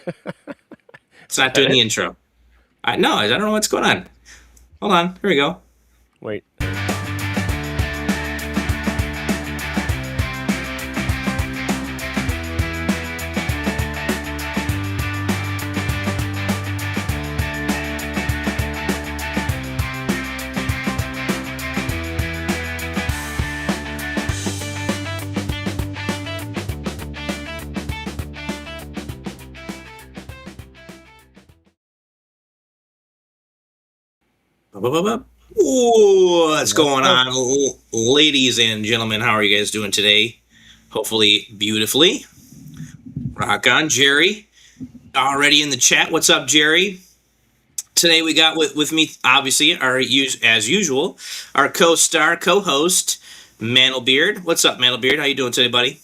It's not That doing the it? intro. No, I don't know what's going on. Hold on. Here we go. Wait. What's Let's going go. on, ladies and gentlemen? How are you guys doing today? Hopefully, beautifully. Rock on, Jerry. Already in the chat. What's up, Jerry? Today we got with me, obviously, as usual, our co-star, co-host, Mantlebeard. What's up, Mantlebeard? How you doing today, buddy?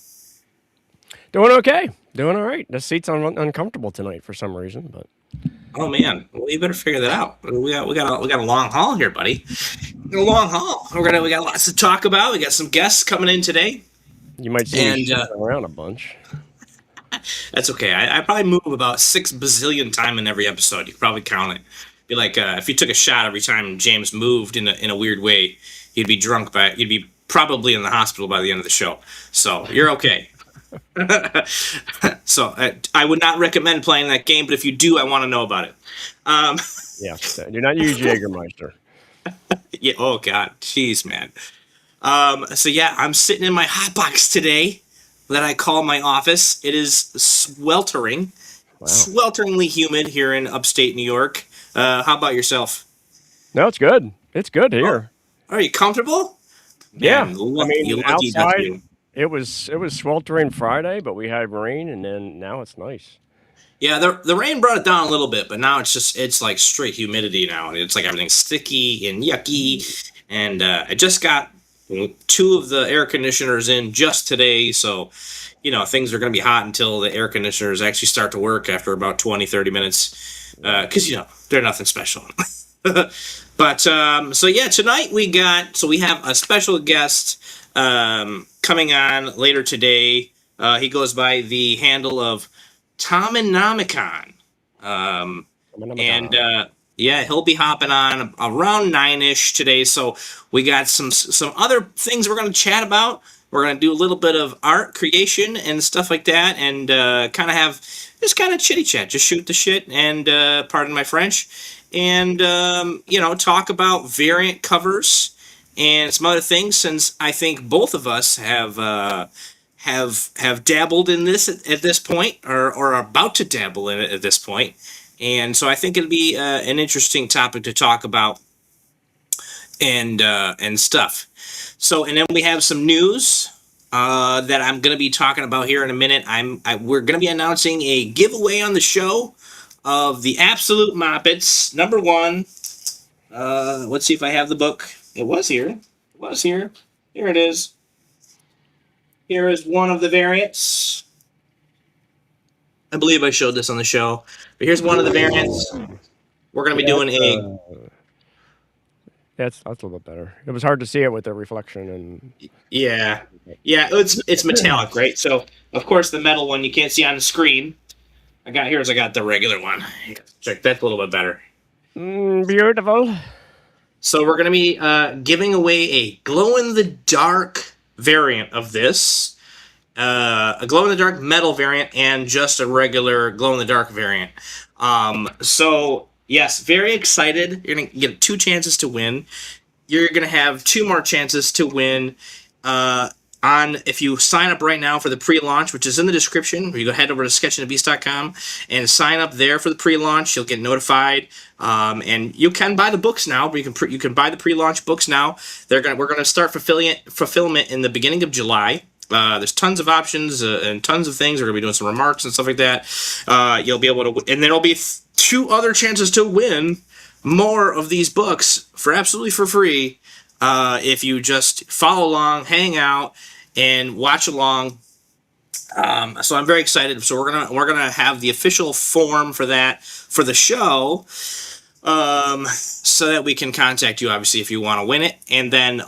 Doing okay. Doing all right. The seat's uncomfortable tonight for some reason, but Oh man, well, you better figure that out. We got a long haul here, buddy. A long haul. We got lots to talk about. We got some guests coming in today, you might see me and shifting around a bunch. that's okay. I probably move about 6 bazillion time in every episode. You could probably count it. Be like if you took a shot every time James moved in a weird way, you'd be drunk by you'd be probably in the hospital by the end of the show. So you're okay. So I would not recommend playing that game, but if you do, I want to know about it. Um, Yeah. Do not use Jägermeister. yeah. Oh God. Jeez, man. So yeah, I'm sitting in my hot box today that I call my office. It is Wow. swelteringly humid here in upstate New York. How about yourself? No, it's good. It's good Oh, here. are you comfortable? Yeah. Man, I you mean, lucky outside ducky. it was sweltering Friday, but we had rain, and then now it's nice. Yeah, the rain brought it down a little bit, but now it's like straight humidity now. It's like everything's sticky and yucky. And I just got two of the air conditioners in just today, so things are going to be hot until the air conditioners actually start to work after about 20-30 minutes, because they're nothing special. But so yeah, tonight we have a special guest coming on later today. He goes by the handle of Tomonomicon. Um, and yeah, he'll be hopping on around 9ish today. So we got some other things we're going to chat about. We're going to do a little bit of art creation and stuff like that, and kind of have just kind of chitty chat, just shoot the shit, and pardon my French, and talk about variant covers and some other things. Since I think both of us have dabbled in this at this point, or are about to dabble in it at this point, and so I think it'll be an interesting topic to talk about and stuff. So, and then we have some news that I'm going to be talking about here in a minute. We're going to be announcing a giveaway on the show of the Absolute Moppets #1. Let's see if I have the book. It was here. It was here. Here it is. Here is one of the variants. I believe I showed this on the show. But here's one of the variants. We're going to be doing a... That's a little bit better. It was hard to see it with the reflection and Yeah. Yeah, it's metallic, right? So, of course, the metal one you can't see on the screen. I got the regular one. Check, that's a little bit better. beautiful. So we're going to be giving away a glow-in-the-dark variant of this. A glow-in-the-dark metal variant and just a regular glow-in-the-dark variant. So, yes, very excited. You're going to get 2 chances to win. You're going to have 2 more chances to win if you sign up right now for the pre-launch, which is in the description. Or you go head over to sketchandthebeast.com and sign up there for the pre-launch. You'll get notified, and you can buy the books now. But you can buy the pre-launch books now. We're gonna start fulfillment in the beginning of July. There's tons of options and tons of things. We're gonna be doing some remarks and stuff like that. You'll be able to, and then there'll be 2 other chances to win more of these books absolutely for free. If you just follow along, hang out, and watch along. So I'm very excited. So we're gonna have the official form for that for the show, so that we can contact you, obviously, if you want to win it. And then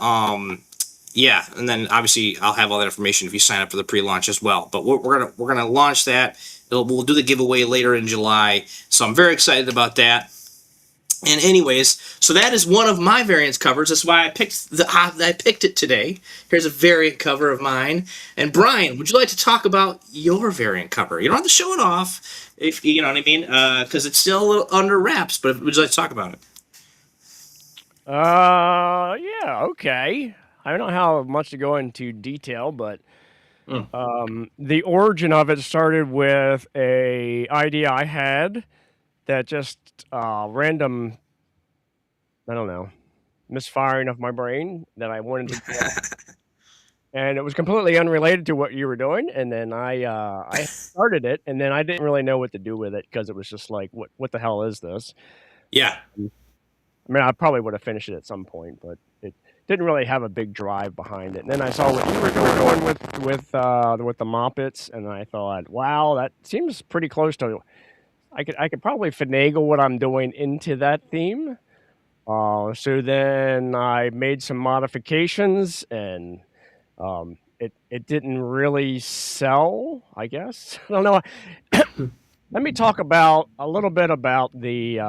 Yeah, and then obviously I'll have all that information if you sign up for the pre-launch as well. But we're gonna launch that. We'll do the giveaway later in July, so I'm very excited about that. And anyways, so that is one of my variants covers. That's why I picked it today. Here's a variant cover of mine. And Brian, would you like to talk about your variant cover? You don't have to show it off, if you know what I mean, because it's still a little under wraps. But would you like to talk about it? Yeah, okay. I don't know how much to go into detail, but the origin of it started with a idea I had that just random, I don't know, misfiring of my brain that I wanted to do. And it was completely unrelated to what you were doing. And then I started it, and then I didn't really know what to do with it because it was just like, what the hell is this? Yeah. I mean, I probably would have finished it at some point, but it didn't really have a big drive behind it. And then I saw what you were doing with the Moppets, and I thought, wow, that seems pretty close to. I could probably finagle what I'm doing into that theme. So then I made some modifications, and it didn't really sell, I guess. I don't know. Let me talk about a little bit about the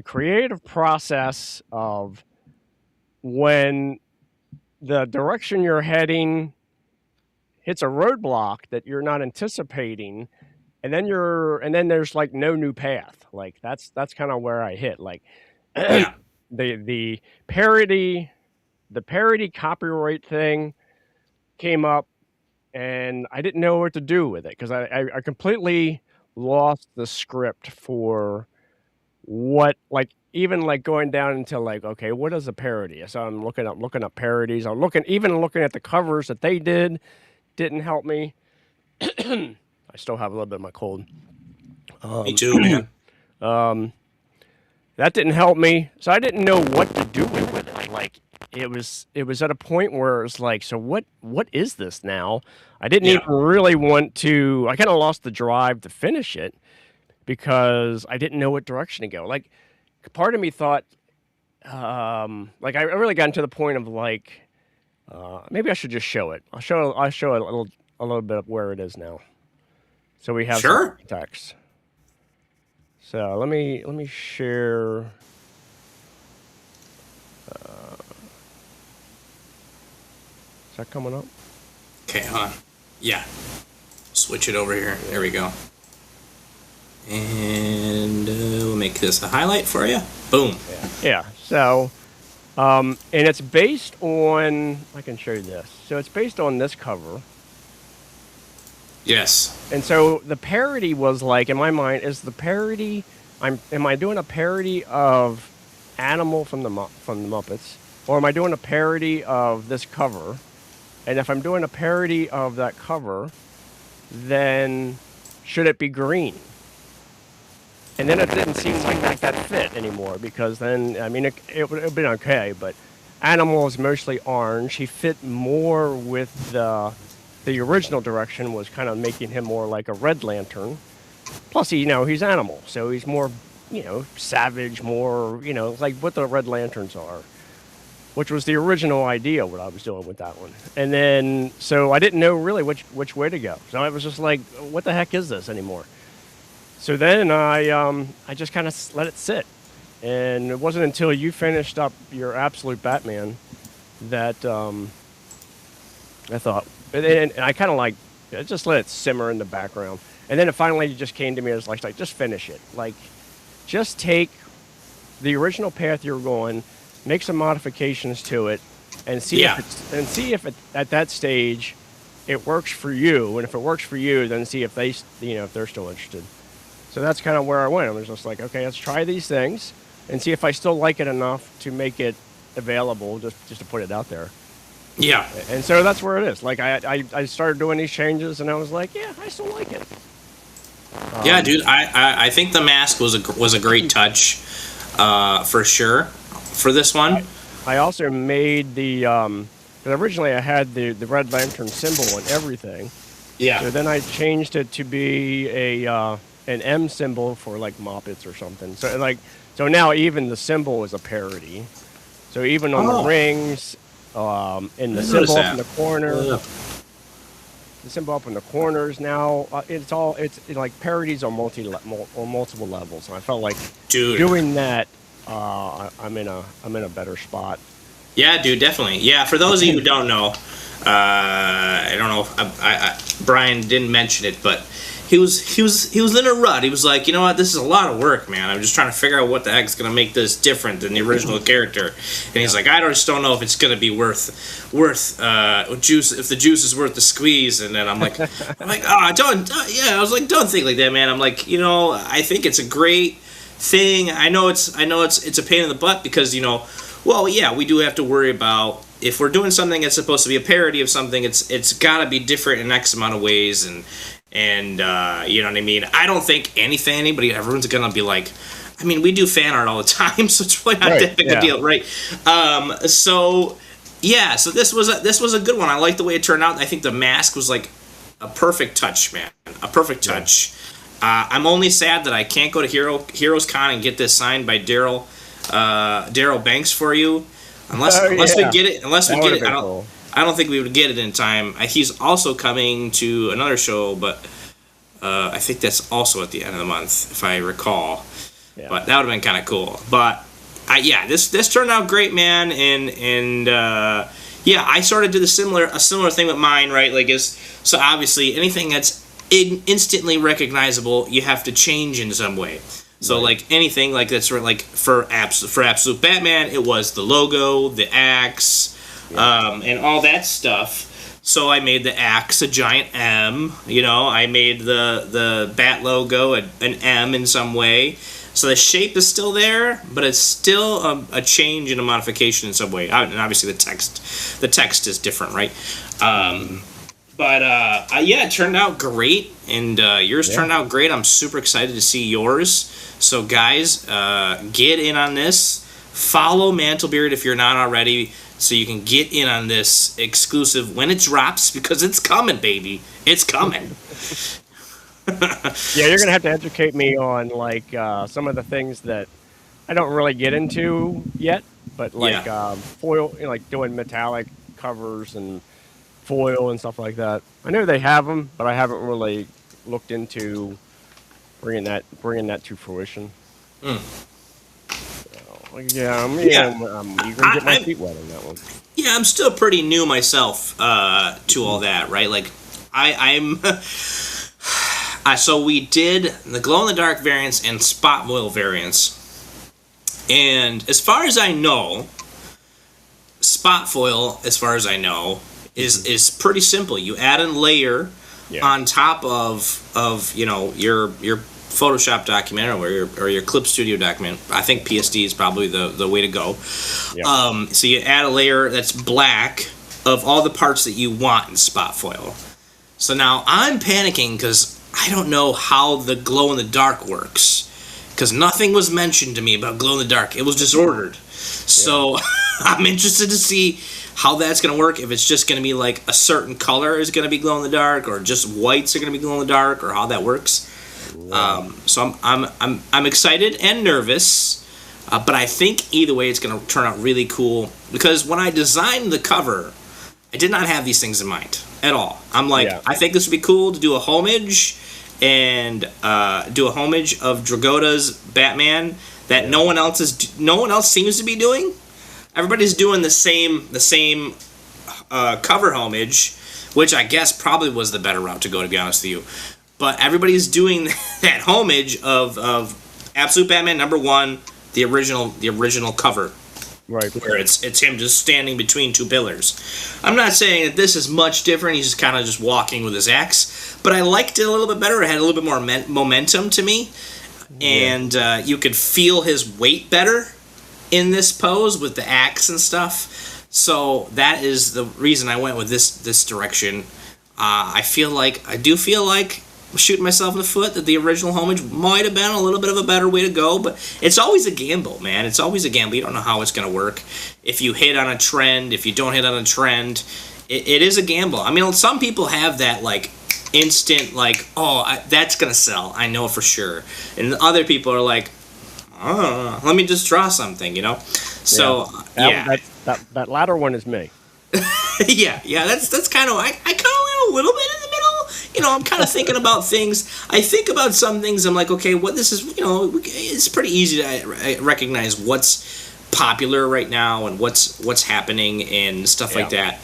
creative process of when the direction you're heading hits a roadblock that you're not anticipating, and then there's like no new path. Like that's kind of where I hit. Like Yeah. the parody copyright thing came up, and I didn't know what to do with it because I completely lost the script for what, like, even like going down into like, okay, what is a parody? So I'm looking up parodies. I'm looking at the covers that they didn't help me. I still have a little bit of my cold. Me too, man. That didn't help me, so I didn't know what to do with it. Like it was at a point where it was like, so what is this now? I didn't even really want to. I kind of lost the drive to finish it because I didn't know what direction to go. Like part of me thought, like I really got into the point of like, maybe I should just show it. I'll show it a little bit of where it is now, so we have some text. So let me share. Is that coming up? Okay, hold on. Yeah. Switch it over here. There we go. And we'll make this a highlight for you. Boom. Yeah. So, and it's based on. I can show you this. So it's based on this cover. Yes. And so the parody was like, in my mind, is the parody. Am I doing a parody of Animal from the Muppets, or am I doing a parody of this cover? And if I'm doing a parody of that cover, then should it be green? And then it didn't seem like that fit anymore, because then, I mean, it would have been okay, but Animal is mostly orange. He fit more with the original direction, was kind of making him more like a Red Lantern. Plus, he's Animal, so he's more, savage, more, like what the Red Lanterns are, which was the original idea, what I was doing with that one. And then, so I didn't know really which way to go. So I was just like, what the heck is this anymore? So then I just kind of let it sit. And it wasn't until you finished up your Absolute Batman that I thought, and I kind of like, just let it simmer in the background. And then it finally just came to me as like just finish it. Like, just take the original path you're going, make some modifications to it, and see if at that stage it works for you. And if it works for you, then see if they, if they're still interested. So that's kind of where I went. I was just like, okay, let's try these things and see if I still like it enough to make it available, just to put it out there. Yeah. And so that's where it is. Like I started doing these changes, and I was like, yeah, I still like it. Yeah, dude. I think the mask was a great touch, for sure, for this one. I also made the because originally I had the Red Lantern symbol and everything. Yeah. So then I changed it to be an M symbol for like Moppets or something. So now even the symbol is a parody. So even on the rings, in the I noticed symbol up that. in the corner. Yeah. The symbol up in the corners now. It's like parodies on multiple levels, and I felt like Dude. doing that. I'm in a better spot. Yeah, dude, definitely. Yeah, for those of you who don't know, I don't know if Brian didn't mention it, but he was in a rut. He was like, you know what, this is a lot of work, man. I'm just trying to figure out what the heck's gonna make this different than the original character. And he's like, I just don't know if it's gonna be worth juice, if the juice is worth the squeeze. And then I'm like, I was like, don't think like that, man. I'm like, I think it's a great thing. I know it's a pain in the butt because well, yeah, we do have to worry about if we're doing something that's supposed to be a parody of something. It's got to be different in X amount of ways, and you know what I mean. I don't think everyone's gonna be like. I mean, we do fan art all the time, so it's really not that big a deal, right? So this was a good one. I like the way it turned out. I think the mask was like a perfect touch, man. A perfect touch. I'm only sad that I can't go to Heroes Con and get this signed by Daryl Banks for you, unless we get it. I don't think we would get it in time. He's also coming to another show, but I think that's also at the end of the month, if I recall. Yeah. But that would have been kind of cool. But this turned out great, man. And I sort of did a similar thing with mine, right? So obviously anything that's instantly recognizable, you have to change in some way. So anything that's for Absolute Batman, it was the logo, the axe, and all that stuff. So I made the axe a giant M. I made the bat logo an M in some way. So the shape is still there, but it's still a change and a modification in some way. And obviously the text is different, right? It turned out great, and yours turned out great. I'm super excited to see yours. So guys, get in on this. Follow Mantlebeard if you're not already, so you can get in on this exclusive when it drops, because it's coming, baby. It's coming. Yeah, you're gonna have to educate me on some of the things that I don't really get into yet, but foil, doing metallic covers and foil and stuff like that. I know they have them, but I haven't really looked into bringing that to fruition. So, you're gonna get my feet wet on that one. Yeah, I'm still pretty new myself to all that, right? I'm. So we did the glow-in-the-dark variants and spot foil variants, and as far as I know, spot foil, is pretty simple. You add a layer on top of your Photoshop document or your Clip Studio document. I think PSD is probably the way to go. Yeah. So you add a layer that's black of all the parts that you want in spot foil. So now I'm panicking because I don't know how the glow in the dark works, because nothing was mentioned to me about glow in the dark. It was just ordered. So I'm interested to see how that's going to work, if it's just going to be a certain color is going to be glow in the dark, or just whites are going to be glow in the dark, or how that works. So I'm excited and nervous, but I think either way it's going to turn out really cool, because when I designed the cover, I did not have these things in mind at all. I'm I think this would be cool to do a homage and do a homage of Dragota's Batman that no one else seems to be doing. Everybody's doing the same cover homage, which I guess probably was the better route to go, to be honest with you. But everybody's doing that homage of Absolute Batman #1, the original cover. Right. Where it's him just standing between two pillars. I'm not saying that this is much different. He's just kind of just walking with his axe. But I liked it a little bit better. It had a little bit more momentum to me. And you could feel his weight better in this pose with the axe and stuff. So that is the reason I went with this direction. I do feel like shooting myself in the foot that the original homage might have been a little bit of a better way to go, but it's always a gamble, man. It's always a gamble. You don't know how it's going to work. If you hit on a trend, if you don't hit on a trend, it is a gamble. I mean, some people have that instant that's going to sell. I know for sure. And other people are like, let me just draw something, So that latter one is me. Yeah. That's kind of I kind of lean a little bit in the middle. I'm kind of thinking about things. I think about some things. I'm like, okay, what this is. It's pretty easy to recognize what's popular right now and what's happening and stuff like that.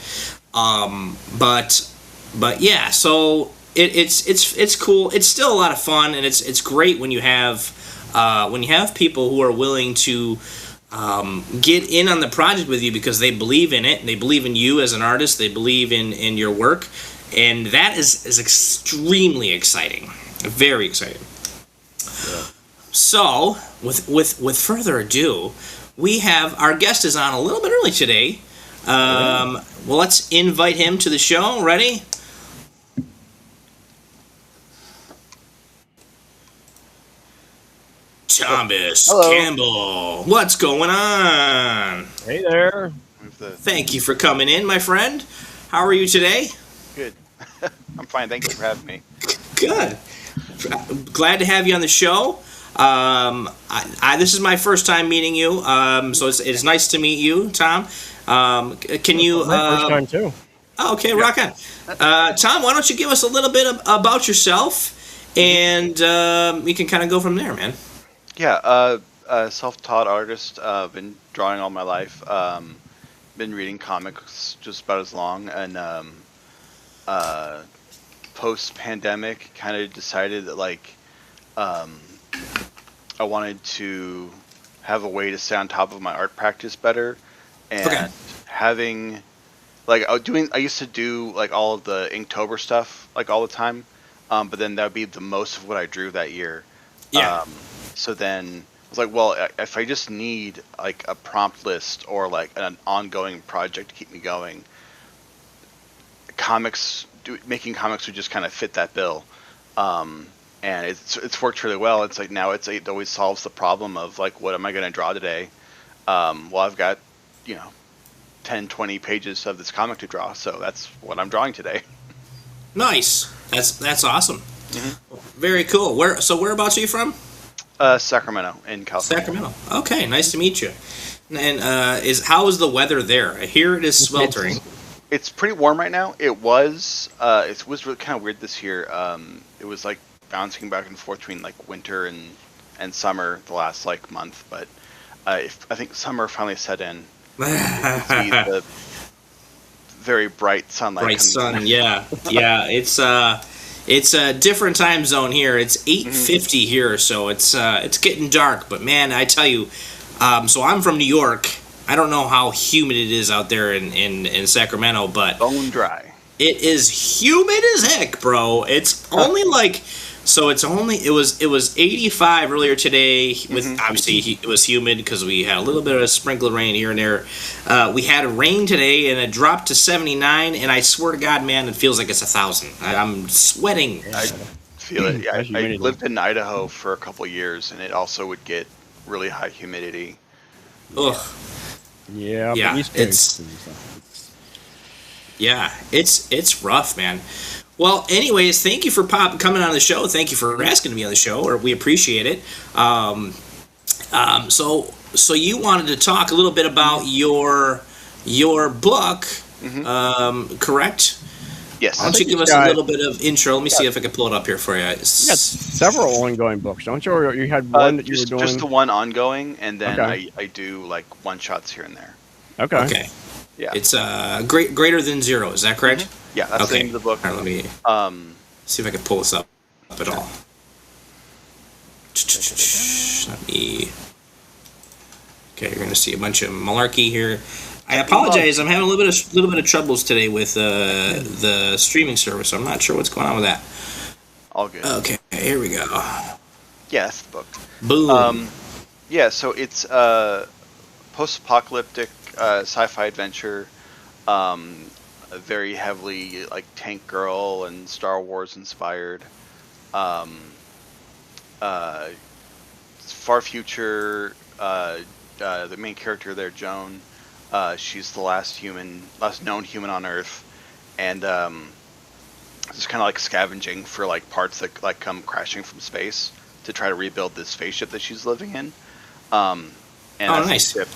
But yeah, so it's cool. It's still a lot of fun, and it's great when you have people who are willing to get in on the project with you because they believe in it. They believe in you as an artist. They believe in your work, and that is extremely exciting. Very exciting. Yeah. So, with further ado, we have our guest is on a little bit early today. Well, let's invite him to the show. Ready? Thomas Campbell. What's going on? Hey there. Thank you for coming in, my friend. How are you today? Good. I'm fine. Thank you for having me. Good. Glad to have you on the show. This is my first time meeting you, so it's nice to meet you, Tom. Can you? My first time too. Oh, okay, rock on. Tom, why don't you give us a little bit about yourself, and we can kind of go from there, man. Yeah, self-taught artist. Been drawing all my life. Been reading comics just about as long, and post-pandemic, kind of decided that I wanted to have a way to stay on top of my art practice better, and having I used to do all of the Inktober stuff all the time, but then that would be the most of what I drew that year. Yeah. So then I was like, well, if I just need a prompt list or an ongoing project to keep me going, making comics would just kind of fit that bill. And it's worked really well. It's now it always solves the problem of what am I going to draw today? Well, I've got 10, 20 pages of this comic to draw, so that's what I'm drawing today. Nice. That's awesome. Mm-hmm. Very cool. Whereabouts are you from? Sacramento in California. Sacramento. Okay, nice to meet you. And how is the weather there? I hear it is sweltering. It's pretty warm right now. It was really kind of weird this year. It was bouncing back and forth between winter and summer the last month, but I think summer finally set in. You see the very bright sunlight. Bright sun, yeah. It's a different time zone here. It's 8:50 here, so it's getting dark. But man, I tell you, so I'm from New York. I don't know how humid it is out there in Sacramento, but bone dry. It is humid as heck, bro. It's only it was 85 earlier today. With obviously it was humid because we had a little bit of a sprinkle of rain here and there. We had rain today and it dropped to 79. And I swear to God, man, it feels like it's 1,000. I'm sweating. I feel it. Yeah, I lived in Idaho for a couple of years, and it also would get really high humidity. Ugh. Yeah. It's rough, man. Well, anyways, thank you for coming on the show. Thank you for asking to be on the show, or we appreciate it. So you wanted to talk a little bit about your book, correct? Yes. Why don't you give us a little bit of intro? Let me see if I can pull it up here for you. You got several ongoing books, don't you? Or you had one that you were doing? Just the one ongoing, and then I do one-shots here and there. Okay. Yeah. It's greater than zero. Is that correct? Mm-hmm. Yeah, that's the name of the book. All right, let me see if I can pull this up at all. Let me. Okay, you're gonna see a bunch of malarkey here. I apologize. I'm having a little bit of troubles today with the streaming service. I'm not sure what's going on with that. All good. Okay, here we go. Yeah, that's the book. Boom. Yeah, so it's a post-apocalyptic sci-fi adventure. Very heavily Tank Girl and Star Wars inspired. Far future. The main character there, Joan. She's the last known human on Earth, and just kind of scavenging for parts that come crashing from space to try to rebuild this spaceship that she's living in. And that's nice. the ship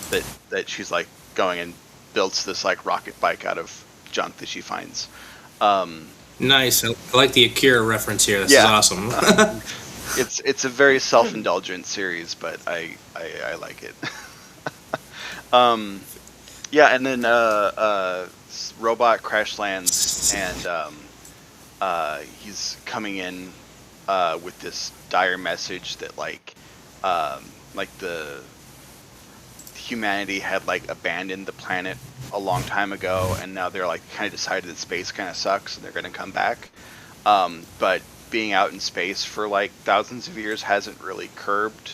that she's going and builds this like rocket bike out of junk that she finds. Um, Nice. I like the Akira reference here. This is Yeah. awesome. it's a very self-indulgent series, but I like it. um, yeah, and then robot crash lands, and he's coming in with this dire message that like the humanity had like abandoned the planet a long time ago, and now they're like kind of decided that space kind of sucks and they're going to come back. But being out in space for like thousands of years hasn't really curbed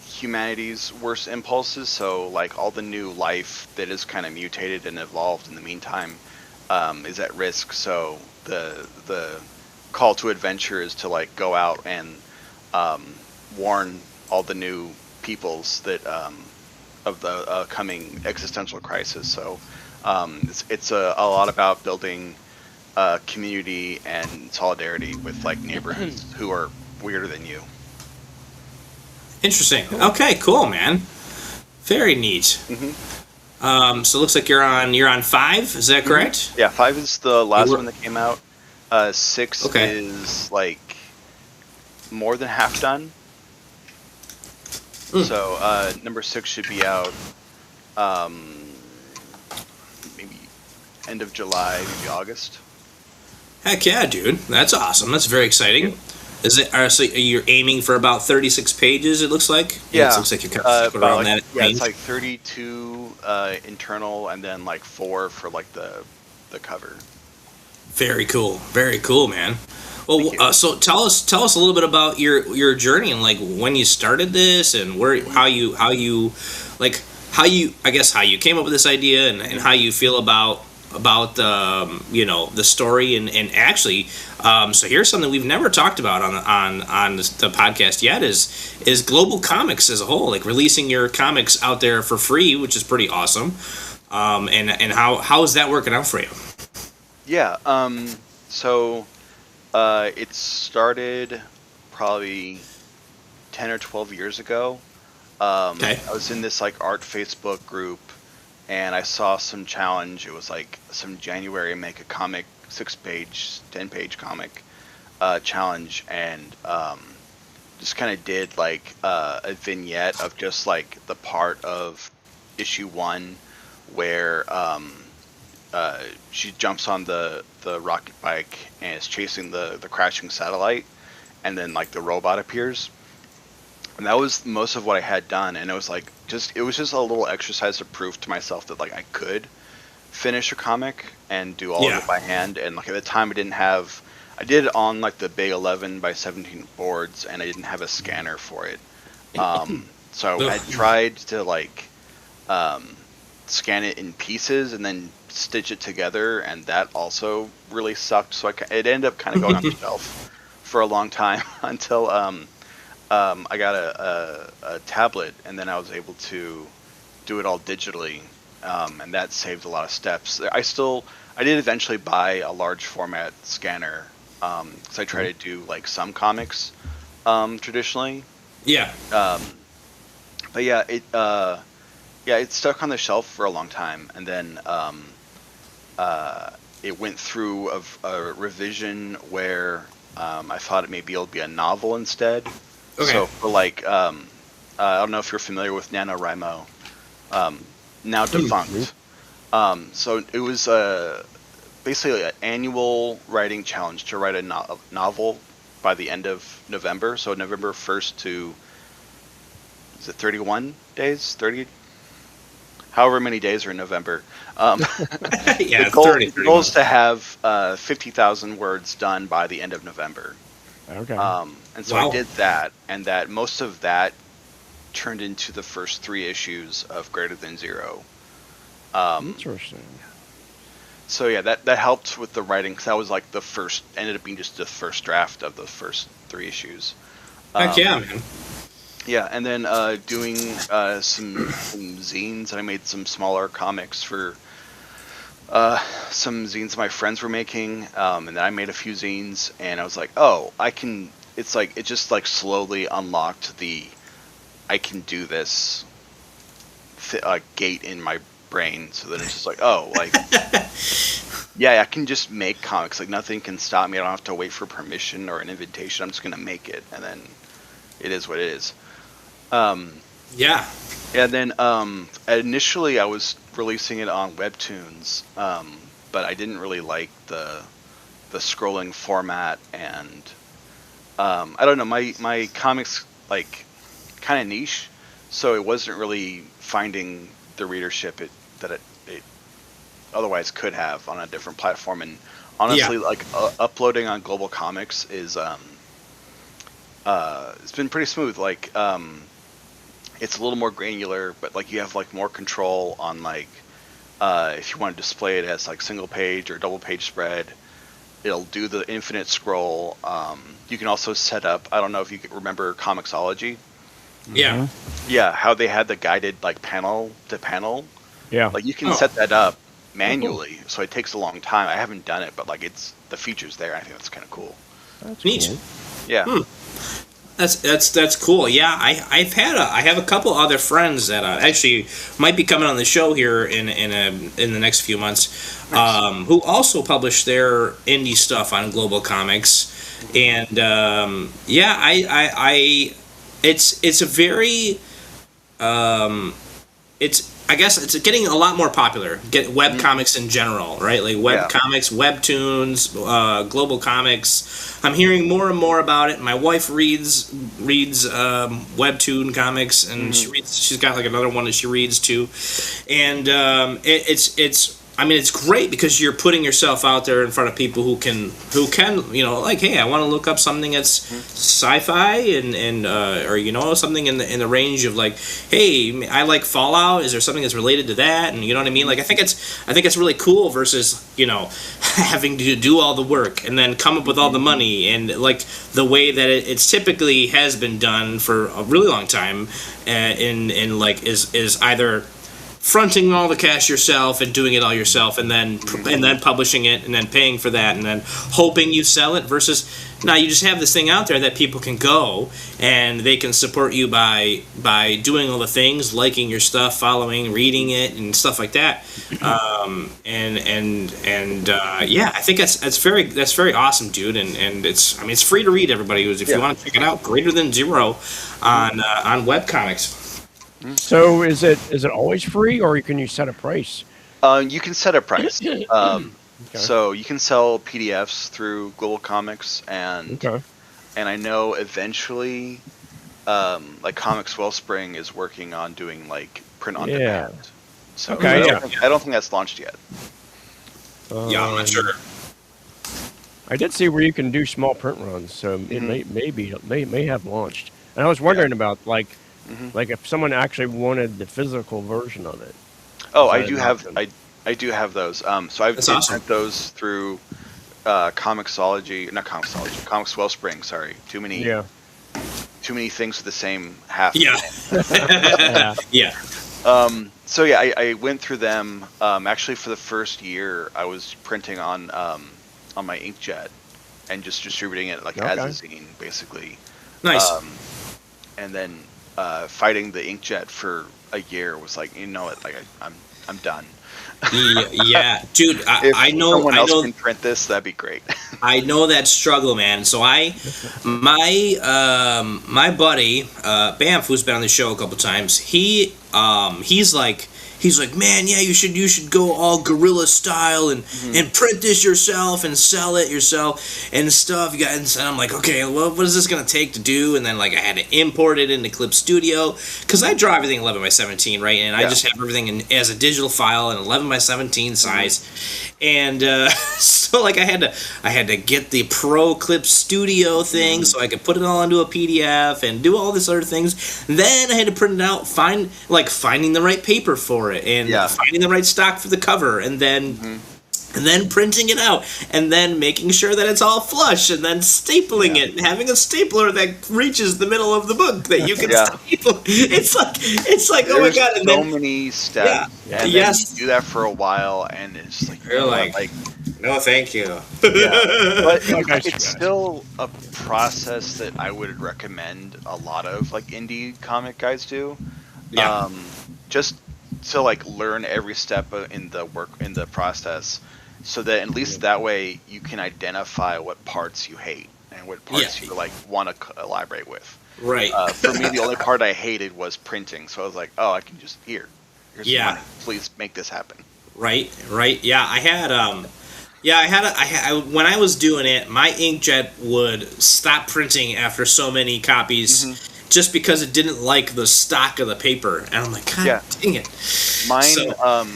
humanity's worst impulses. So like all the new life that is kind of mutated and evolved in the meantime is at risk. So the call to adventure is to like go out and warn all the new peoples that of the coming existential crisis. So it's a lot about building community and solidarity with like neighborhoods who are weirder than you. Interesting. Okay, cool, man. Very neat. So it looks like you're on 5. Is that correct? Yeah, 5 is the last were- one that came out. 6 Okay. is like more than half done. So number 6 should be out maybe end of July, maybe August. Heck yeah, dude. That's awesome. That's very exciting. Is it? So you're aiming for about 36 pages? It looks like. Yeah, It looks like you're kind of about around like, that yeah, range. it's like 32 internal, and then like 4 for like the cover. Very cool. Very cool, man. Well, Thank you. so tell us a little bit about your journey and like when you started this and how you I guess how you came up with this idea and how you feel about the story and actually so here's something we've never talked about on the podcast yet is global comics as a whole, like releasing your comics out there for free, which is pretty awesome. And how is that working out for you? Yeah. So it started probably 10 or 12 years ago. Okay. I was in this like art Facebook group, and I saw some challenge. It was like some January make a comic 6-page, 10-page comic challenge, and just kind of did like a vignette of just like the part of issue 1 where she jumps on the rocket bike and is chasing the crashing satellite, and then like the robot appears. And that was most of what I had done, and it was like it was just a little exercise to prove to myself that like I could finish a comic and do all of it by hand. And like at the time I did it on like the big 11 by 17 boards, and I didn't have a scanner for it. So I tried to like scan it in pieces and then stitch it together, and that also really sucked. So it ended up kind of going on the shelf for a long time until I got a tablet, and then I was able to do it all digitally, and that saved a lot of steps. I did eventually buy a large format scanner because I try to do like some comics traditionally. Yeah. But yeah, it stuck on the shelf for a long time, and then it went through a revision where I thought it maybe it'll be a novel instead. Okay. So for like, I don't know if you're familiar with NaNoWriMo, now defunct. So it was basically an annual writing challenge to write a novel by the end of November. So November 1st to, is it 31 days? 30? However many days are in November. Yeah, the goal is to have 50,000 words done by the end of November. Okay. And so Wow. I did that, and that most of that turned into the first 3 issues of Greater Than Zero. Interesting. So yeah, that helped with the writing, because that was like ended up being just the first draft of the first 3 issues. Heck yeah, man. Yeah, and then doing some zines, and I made some smaller comics for some zines my friends were making, and then I made a few zines, and I was like, oh, I can. It's like it just like slowly unlocked I can do this gate in my brain, so that it's just like, oh, like, yeah, I can just make comics. Like, nothing can stop me. I don't have to wait for permission or an invitation. I'm just gonna make it, and then it is what it is. Yeah. And then initially I was releasing it on Webtoons, but I didn't really like the scrolling format, and I don't know, my comics like kind of niche, so it wasn't really finding the readership that it otherwise could have on a different platform. And honestly, like uploading on Global Comics is it's been pretty smooth. Like it's a little more granular, but like you have like more control on like if you want to display it as like single page or double page spread, it'll do the infinite scroll. You can also set up, I don't know if you remember Comixology. Yeah. Yeah, how they had the guided like panel to panel. Yeah. Like you can set that up manually, so it takes a long time. I haven't done it, but like it's the features there. I think that's kind of cool. That's Neat. cool. Yeah. That's cool. Yeah, I have a couple other friends that actually might be coming on the show here in the next few months, who also publish their indie stuff on Global Comics, and yeah, it's a very I guess it's getting a lot more popular. Get web comics in general, right? Like web comics, webtoons, Global Comics. I'm hearing more and more about it. My wife reads webtoon comics, and she's got like another one that she reads too, and it's great because you're putting yourself out there in front of people who can like, hey, I want to look up something that's sci-fi and or something in the range of like, hey, I like Fallout. Is there something that's related to that? And you know what I mean? Like I think it's really cool versus having to do all the work and then come up with all the money, and like the way that it's typically has been done for a really long time, in like is either fronting all the cash yourself and doing it all yourself, and then publishing it and then paying for that and then hoping you sell it, versus now you just have this thing out there that people can go and they can support you by doing all the things, liking your stuff, following, reading it, and stuff like that. Yeah, I think that's very awesome, dude. And it's free to read, everybody. If you want to check it out, Greater Than Zero on webcomics. So is it always free, or can you set a price? You can set a price. So you can sell PDFs through Global Comics, and I know eventually, like Comics Wellspring is working on doing like print on demand. So I don't think that's launched yet. Yeah, I'm not sure. I did see where you can do small print runs, so it may have launched. And I was wondering about like if someone actually wanted the physical version of it. Oh, I do have those. So I've sent those through Comics Wellspring. Sorry, too many things with the same half. Yeah. Yeah. So yeah, I went through them. Actually, for the first year, I was printing on my inkjet and just distributing it like as a zine, basically. Nice. And then fighting the inkjet for a year was like, like I'm done. Yeah, dude. If I know. Someone else can print this, that'd be great. I know that struggle, man. So my buddy Bamf, who's been on the show a couple times, he's like, man, yeah, you should go all guerrilla style and print this yourself and sell it yourself and stuff. And I'm like, okay, well, what is this gonna take to do? And then like I had to import it into Clip Studio because I draw everything 11x17, right? And I just have everything as a digital file in 11x17 size. And so like I had to get the Pro Clip Studio thing so I could put it all into a PDF and do all this other things. Then I had to print it out, finding the right paper for it, and finding the right stock for the cover, and then printing it out, and then making sure that it's all flush, and then stapling it, and having a stapler that reaches the middle of the book that you can staple. It's like oh my god! And so many steps. Yeah. And yes. Then you do that for a while, and it's like you're like no, thank you. But it's still a process that I would recommend a lot of like indie comic guys do. Yeah. Just to like learn every step in the process, so that at least that way you can identify what parts you hate and what parts you like want to collaborate with. Right. For me, the only part I hated was printing, so I was like, oh, I can just here's some money. Please make this happen. Right. Yeah, I had when I was doing it, my inkjet would stop printing after so many copies, just because it didn't like the stock of the paper, and I'm like, God dang it. Mine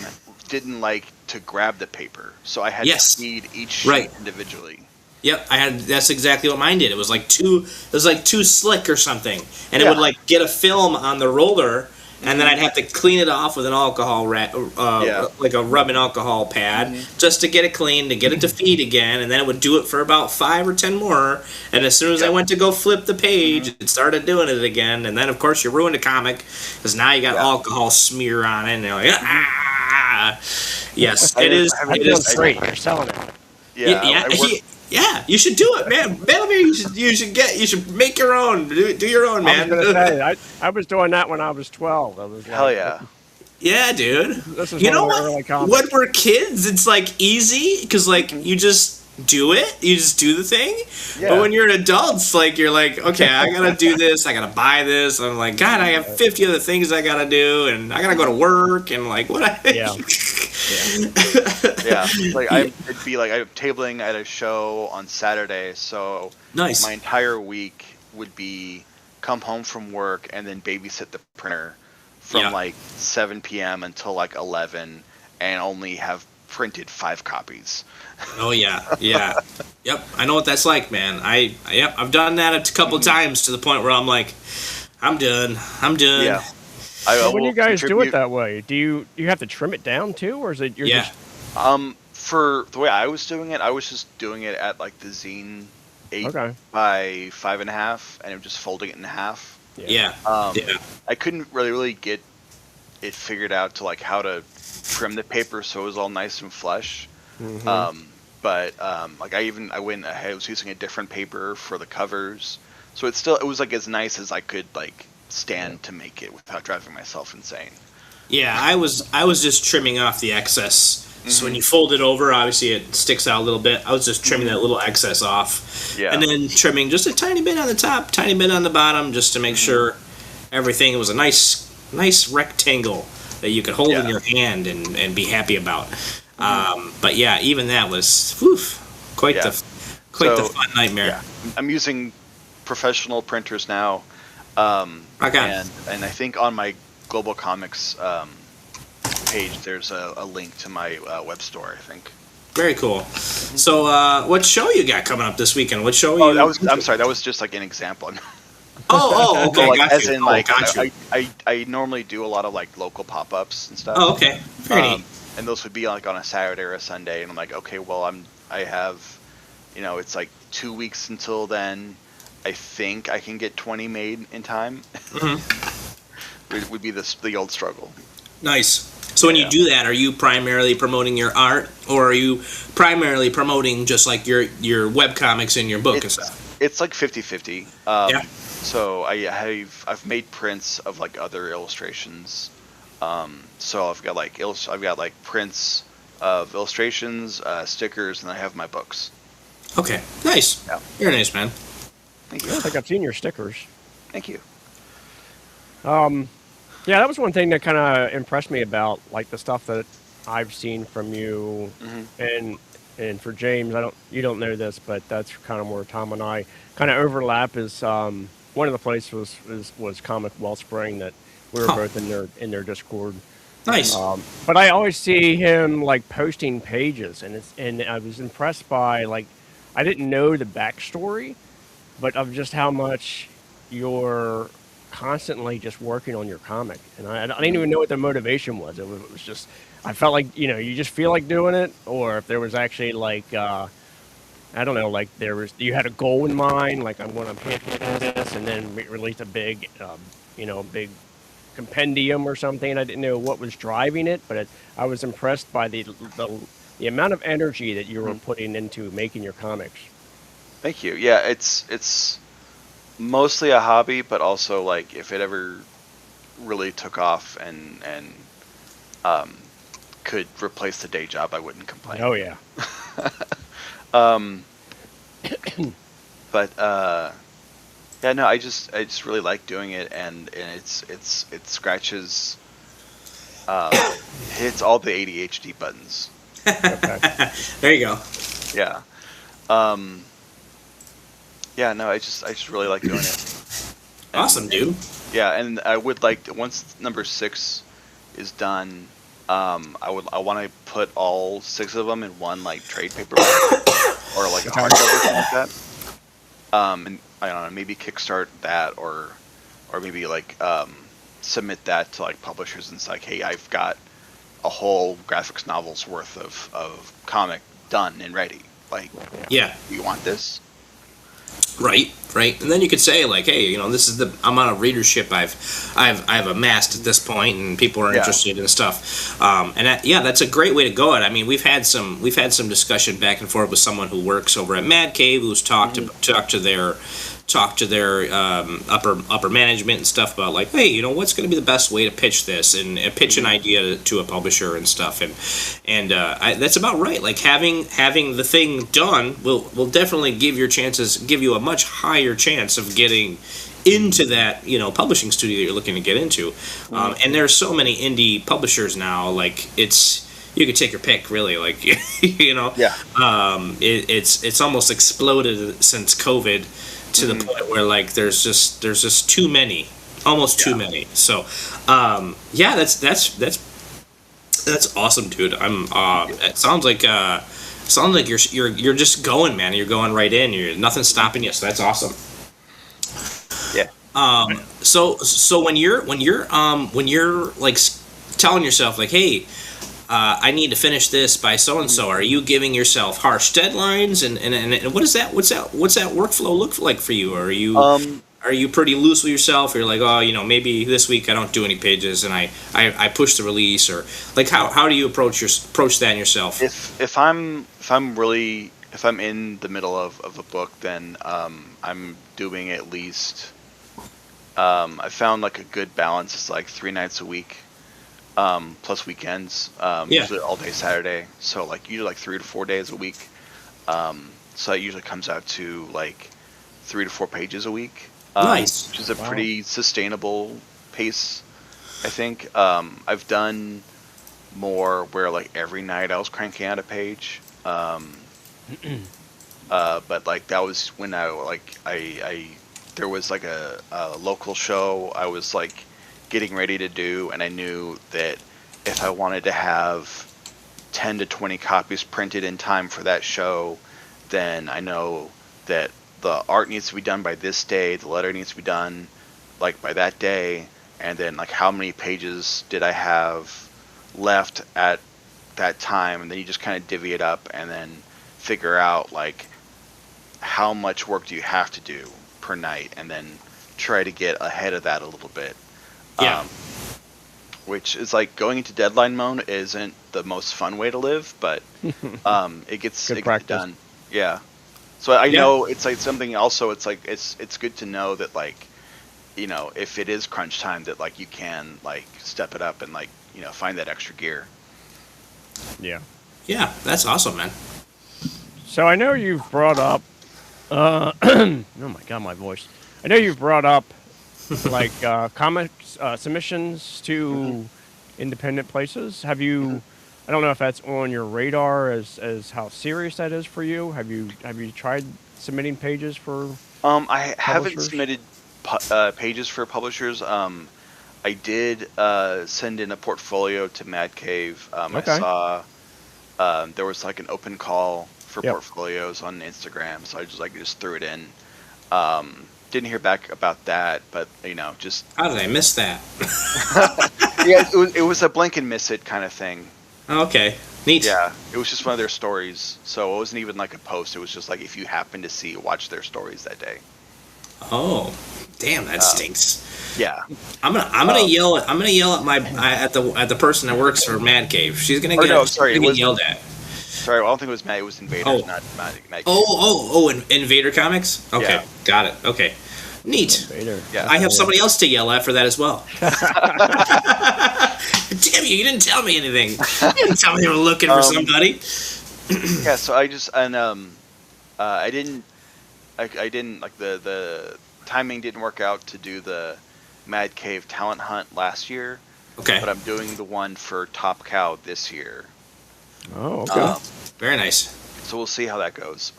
didn't like to grab the paper, so I had to feed each sheet individually. Yep, that's exactly what mine did. It was like too slick or something, and it would like get a film on the roller, and then I'd have to clean it off with an alcohol like a rubbing alcohol pad, just to get it clean, to get it to feed again, and then it would do it for about 5 or 10 more, and as soon as I went to go flip the page, it started doing it again, and then of course you ruined a comic, because now you got alcohol smear on it, and you're like, Yes, it is. It is great. You're selling it. Yeah, you should do it, man. Mantlebeard, you should make your own. Do your own, man. I was gonna say, I was doing that when I was 12. I was like, hell yeah. Yeah, This is you know what? When we're kids, it's like easy because like you just do it. You just do the thing. Yeah. But when you're an adult, it's like you're like, okay, I gotta do this. I gotta buy this. I'm like, God, I have 50 other things I gotta do, and I gotta go to work, and like what? Like I'd be like I'm tabling at a show on Saturday, so nice. My entire week would be come home from work and then babysit the printer from like 7 p.m. until like 11, and only have printed 5 copies. Oh yeah. Yep, I know what that's like, man. I've done that a couple times to the point where I'm like, I'm done. Yeah. When you guys do it that way, do you have to trim it down too, or is it just? For the way I was doing it, I was just doing it at like the zine 8 by 5.5, and I'm just folding it in half. I couldn't really get it figured out to like how to trim the paper so it was all nice and flush. But like I went ahead, I was using a different paper for the covers, so it was like as nice as I could like stand to make it without driving myself insane. Yeah, I was just trimming off the excess. So when you fold it over, obviously it sticks out a little bit. I was just trimming that little excess off. And then trimming just a tiny bit on the top, tiny bit on the bottom, just to make sure everything was a nice rectangle that you could hold in your hand and be happy about. But yeah, even that was quite the fun nightmare. Yeah. I'm using professional printers now. And I think on my Global Comics page there's a link to my web store, I think. Very cool. So what show you got coming up this weekend? What show I'm sorry, that was just like an example. Okay. So, like, as in, I normally do a lot of like local pop-ups and stuff. Oh, okay. Very neat. And those would be like on a Saturday or a Sunday, and I'm like, okay, well, I have, it's like 2 weeks until then. I think I can get 20 made in time. It would be the old struggle. Nice. So when you do that, are you primarily promoting your art, or are you primarily promoting just like your webcomics and your book and stuff? It's like 50-50. So I've made prints of like other illustrations. So I've got like prints of illustrations, stickers, and I have my books. Okay, nice. Yeah. You're nice, man. Thank you. I think I've seen your stickers. Thank you. Yeah, that was one thing that kind of impressed me about like the stuff that I've seen from you, and for James, you don't know this, but that's kind of where Tom and I kind of overlap. Is one of the places was Comic Wellspring that we were both in their Discord. Nice. But I always see him like posting pages, and I was impressed by like I didn't know the backstory, but of just how much you're constantly just working on your comic, and I didn't even know what the motivation was. It was just I felt like you just feel like doing it, or if there was actually like I don't know, like you had a goal in mind, like I'm going to champion this, and then release a big big compendium or something. I didn't know what was driving it, but I was impressed by the amount of energy that you were putting into making your comics. Thank you. Yeah, it's mostly a hobby, but also like if it ever really took off and could replace the day job, I wouldn't complain. Oh yeah. But yeah, no, I just really like doing it, and it scratches, hits all the ADHD buttons. Okay. There you go. Yeah. Yeah, no, I just really like doing it. And, Awesome, dude. Yeah, and I would like to, once number 6 is done, I want to put all 6 of them in one like trade paperback or like a hardcover, something like that. And I don't know, maybe kickstart that, or maybe like submit that to like publishers, and it's like, hey, I've got a whole graphics novel's worth of comic done and ready. Like, Yeah. do you want this? Right. And then you could say like, hey, this is the amount of readership I've amassed at this point, and people are interested in stuff. That's a great way to go. I mean, we've had some discussion back and forth with someone who works over at Mad Cave, who's talked to their upper management and stuff about like, hey, what's going to be the best way to pitch this, and pitch an idea to a publisher and stuff, and that's about right. Like having the thing done will definitely give you a much higher chance of getting into that publishing studio that you're looking to get into. And there's so many indie publishers now, like you could take your pick, really. Like it's almost exploded since COVID to the point where like there's just too many, almost too many. So that's awesome, dude. It sounds like you're just going, man. You're going right in. Nothing's stopping you. So that's awesome. Yeah. So when you're like telling yourself like, hey, I need to finish this by so and so, are you giving yourself harsh deadlines, and what's that workflow look like for you? Or are you pretty loose with yourself? Or you're like, oh, maybe this week I don't do any pages and I push the release, or like how do you approach that in yourself? If I'm in the middle of a book, then I'm doing at least I found like a good balance is like 3 nights a week, plus weekends, usually all day Saturday, so like usually like 3 to 4 days a week, so it usually comes out to like 3 to 4 pages a week. Nice. Which is a pretty sustainable pace, I think. I've done more where like every night I was cranking out a page, but like that was when I there was like a local show I was like getting ready to do, and I knew that if I wanted to have 10 to 20 copies printed in time for that show, then I know that the art needs to be done by this day, the letter needs to be done like by that day, and then like how many pages did I have left at that time, and then you just kind of divvy it up and then figure out like how much work do you have to do per night, and then try to get ahead of that a little bit. Which is like going into deadline mode isn't the most fun way to live, but it gets done. Yeah. So I know it's like something also, it's like it's good to know that like, if it is crunch time, that like you can like step it up and like, find that extra gear. Yeah. Yeah, that's awesome, man. So I know you've brought up oh my god, my voice. I know you've brought up like comics submissions to independent places. Have you? I don't know if that's on your radar as how serious that is for you. Have you tried submitting pages for? I haven't submitted pages for publishers. I did send in a portfolio to Mad Cave. I saw there was like an open call for portfolios on Instagram, so I just threw it in. Didn't hear back about that, but just how did I miss that? Yeah, it was a blink and miss it kind of thing. Okay, neat. Yeah, it was just one of their stories, so it wasn't even like a post. It was just like if you happen to watch their stories that day. Oh, damn, that stinks. Yeah, I'm gonna yell at the person that works for Mad Cave. She's gonna get yelled at. Sorry, I don't think it was Mad. It was Invaders, not Mad Cave. Oh, Invader Comics. Okay, yeah. Got it. Okay, neat. Invader. Yeah, I have somebody else to yell at for that as well. damn you didn't tell me anything. You didn't tell me you were looking for somebody. Yeah, so I just I didn't like the timing didn't work out to do the Mad Cave talent hunt last year. Okay. But I'm doing the one for Top Cow this year. Oh, okay. Very nice. So we'll see how that goes.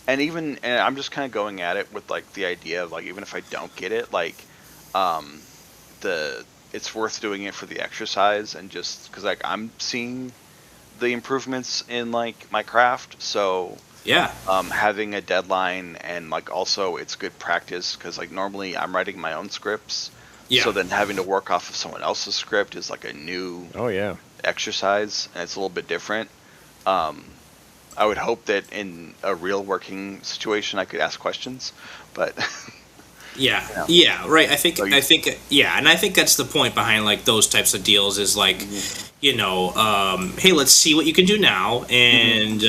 And I'm just kind of going at it with like the idea of like, even if I don't get it, like it's worth doing it for the exercise, and just because like I'm seeing the improvements in like my craft. So Yeah. having a deadline, and like also it's good practice because like normally I'm writing my own scripts. Yeah. So then having to work off of someone else's script is like a new exercise, and it's a little bit different. I would hope that in a real working situation I could ask questions, but yeah, right. I think, and I think that's the point behind like those types of deals is like, you know, hey, let's see what you can do now, and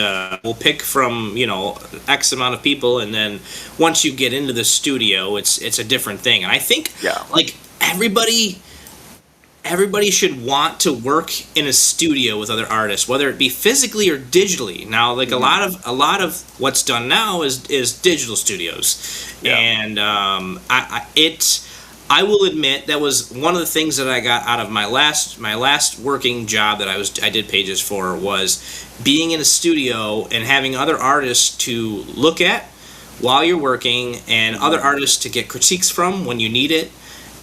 we'll pick from, you know, X amount of people, and then once you get into the studio, it's a different thing. And I think like everybody should want to work in a studio with other artists, whether it be physically or digitally. Now, like a lot of what's done now is digital studios, and I will admit that was one of the things that I got out of my last working job that I did pages for, was being in a studio and having other artists to look at while you're working, and other artists to get critiques from when you need it.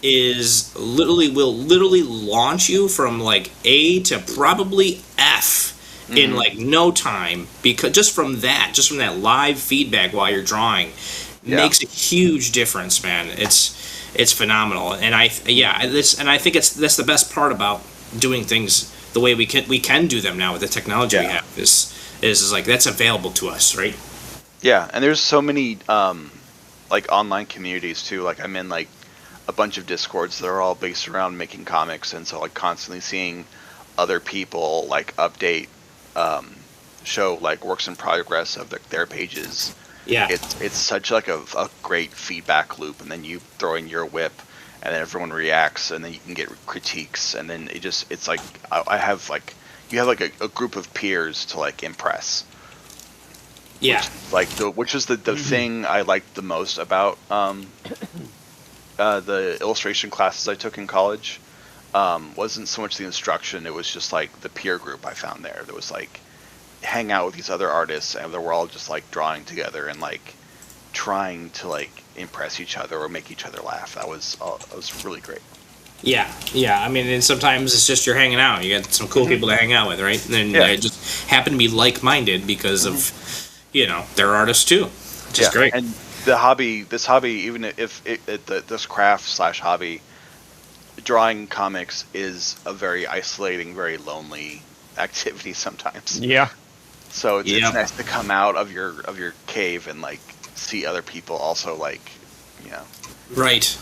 Will literally launch you from like A to probably F in like no time, because just from that live feedback while you're drawing makes a huge difference, man. It's phenomenal, and I think that's the best part about doing things the way we can do them now with the technology we have is like that's available to us, right? Yeah, and there's so many like online communities too. Like I'm in like a bunch of Discords that are all based around making comics, and so like constantly seeing other people like update show like works in progress of their pages. It's such like a great feedback loop, and then you throw in your whip, and then everyone reacts, and then you can get critiques, and then it's like I have like you have like a group of peers to like impress. Which is the thing I liked the most about the illustration classes I took in college. Wasn't so much the instruction, it was just like the peer group I found there. There was like hang out with these other artists, and we're all just like drawing together and like trying to like impress each other or make each other laugh. That was really great. Yeah. I mean, and sometimes it's just you're hanging out. You got some cool people to hang out with, right? And they just happen to be like-minded because of, you know, they're artists too, which is great. And this hobby, even if this craft/hobby, drawing comics is a very isolating, very lonely activity sometimes. Yeah. So it's nice to come out of your cave and like see other people also like, you know. Right.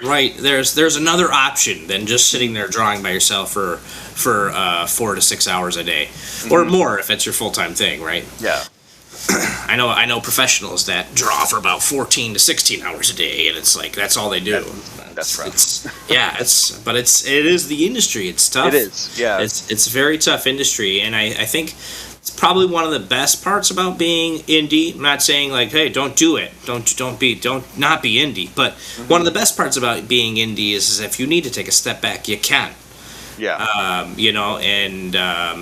There's another option than just sitting there drawing by yourself for 4 to 6 hours a day, or more if it's your full-time thing, right? Yeah. I know professionals that draw for about 14 to 16 hours a day, and it's like that's all they do. That's right. It is the industry. It's tough. It is. Yeah. It's a very tough industry, and I think it's probably one of the best parts about being indie. I'm not saying like, hey, don't do it. Don't not be indie. But one of the best parts about being indie is if you need to take a step back, you can. Yeah. You know, and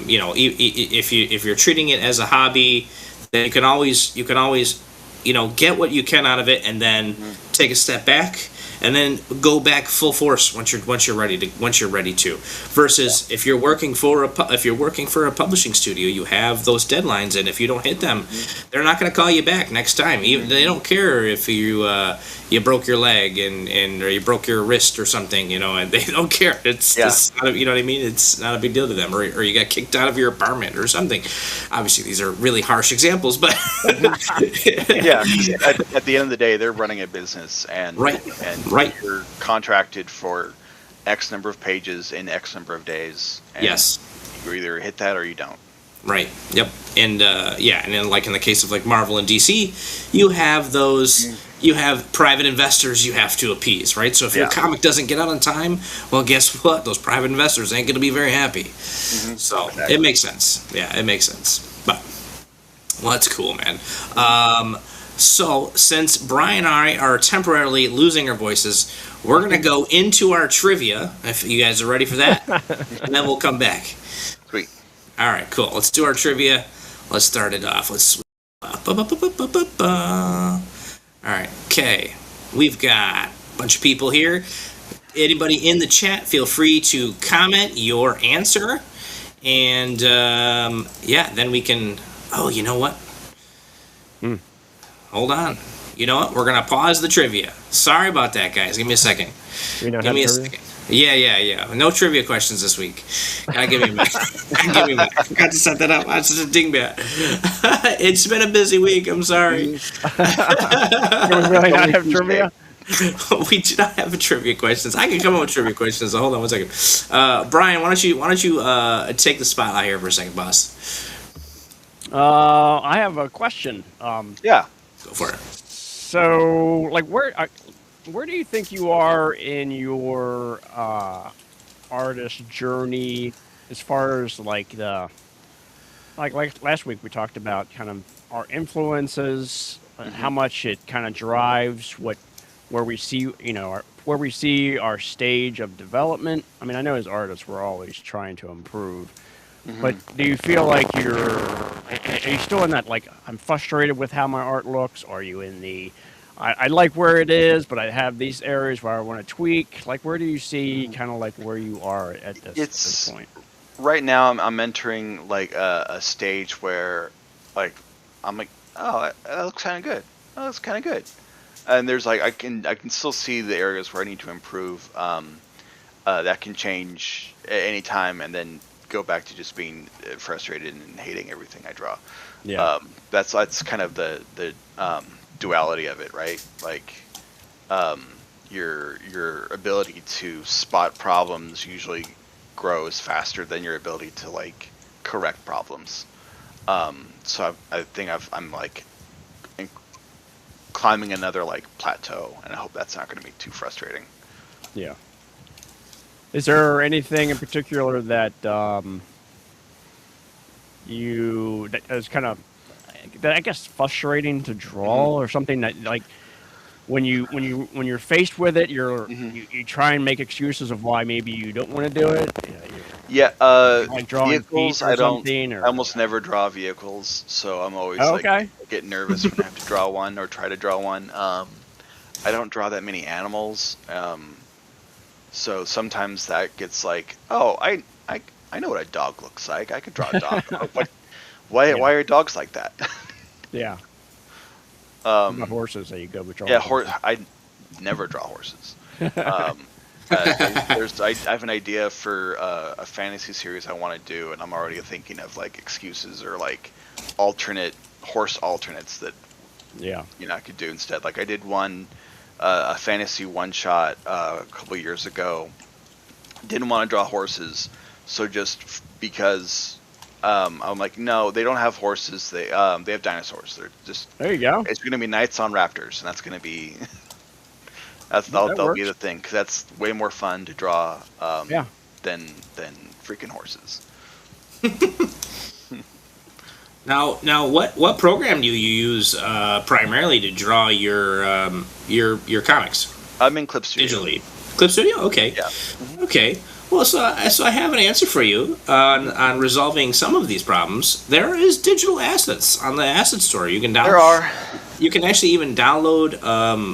you know, if you're treating it as a hobby, then you can always you know, get what you can out of it, and then take a step back, and then go back full force once you're ready to. Versus if you're working for a publishing studio, you have those deadlines, and if you don't hit them, they're not going to call you back next time. Even they don't care if you broke your leg or you broke your wrist or something, you know, and they don't care. It's not, you know what I mean? It's not a big deal to them, or you got kicked out of your apartment or something. Obviously, these are really harsh examples, but yeah. At the end of the day, they're running a business, and you're contracted for X number of pages in X number of days. And you either hit that or you don't. Right. Yep. And and then like in the case of like Marvel and DC, you have those you have private investors you have to appease, right? So if your Yeah. comic doesn't get out on time, well, guess what? Those private investors ain't going to be very happy. So Exactly. it makes sense. Yeah, it makes sense. But, well, that's cool, man. So since Brian and I are temporarily losing our voices, we're going to go into our trivia, if you guys are ready for that, and then we'll come back. Sweet. All right, cool. Let's do our trivia. Let's start it off. All right, okay. We've got a bunch of people here. Anybody in the chat, feel free to comment your answer. And, yeah, then we can... Oh, you know what? Hold on. You know what? We're going to pause the trivia. Sorry about that, guys. Give me a second. We don't Give have me a trivia? second. Yeah. No trivia questions this week. Gotta give me a minute. Give me a minute. I forgot to set that up. I'm such a dingbat. It's been a busy week. I'm sorry. Do we really not have trivia? We do not have trivia questions. I can come up with trivia questions. So hold on one second. Brian, why don't you take the spotlight here for a second, boss? I have a question. Yeah. Go for it. So, like, where do you think you are in your artist journey as far as like last week we talked about kind of our influences, how much it kind of drives where we see where we see our stage of development. I mean, I know as artists we're always trying to improve. But do you feel like are you still in that, like, I'm frustrated with how my art looks? Or are you in the, I like where it is, but I have these areas where I want to tweak? Like, where do you see kind of like where you are at this point? Right now I'm entering like a stage where like I'm like, oh, that looks kind of good. Oh, that's kind of good. And there's like I can still see the areas where I need to improve. That can change at any time, and then go back to just being frustrated and hating everything I draw. Yeah. That's kind of the duality of it, right? Like your ability to spot problems usually grows faster than your ability to like correct problems. So I think I'm like climbing another like plateau, and I hope that's not going to be too frustrating. Yeah. Is there anything in particular that that is kind of, that I guess, frustrating to draw, or something that, like, when you're faced with it, you try and make excuses of why maybe you don't want to do it? Yeah, like drawing vehicles. feet or something, or... I almost never draw vehicles, so I'm always okay. like get nervous when I have to draw one or try to draw one. I don't draw that many animals, so sometimes that gets like, oh, I know what a dog looks like. I could draw a dog. Why are dogs like that? Yeah. Not horses that you go with. Yeah, I never draw horses. I have an idea for a fantasy series I want to do, and I'm already thinking of like excuses or like horse alternates that I could do instead. Like I did one a fantasy one shot a couple years ago. Didn't want to draw horses, so just because I'm like, no, they don't have horses. They have dinosaurs. They're just, there you go. It's going to be knights on raptors, and that's going to be that'll be the thing, because that's way more fun to draw than freaking horses. Now, what program do you use primarily to draw your comics? I'm in Clip Studio. Digitally. Clip Studio? Okay. Yeah. Okay. Well, so I have an answer for you on resolving some of these problems. There is digital assets on the asset store. You can download. There are. You can actually even download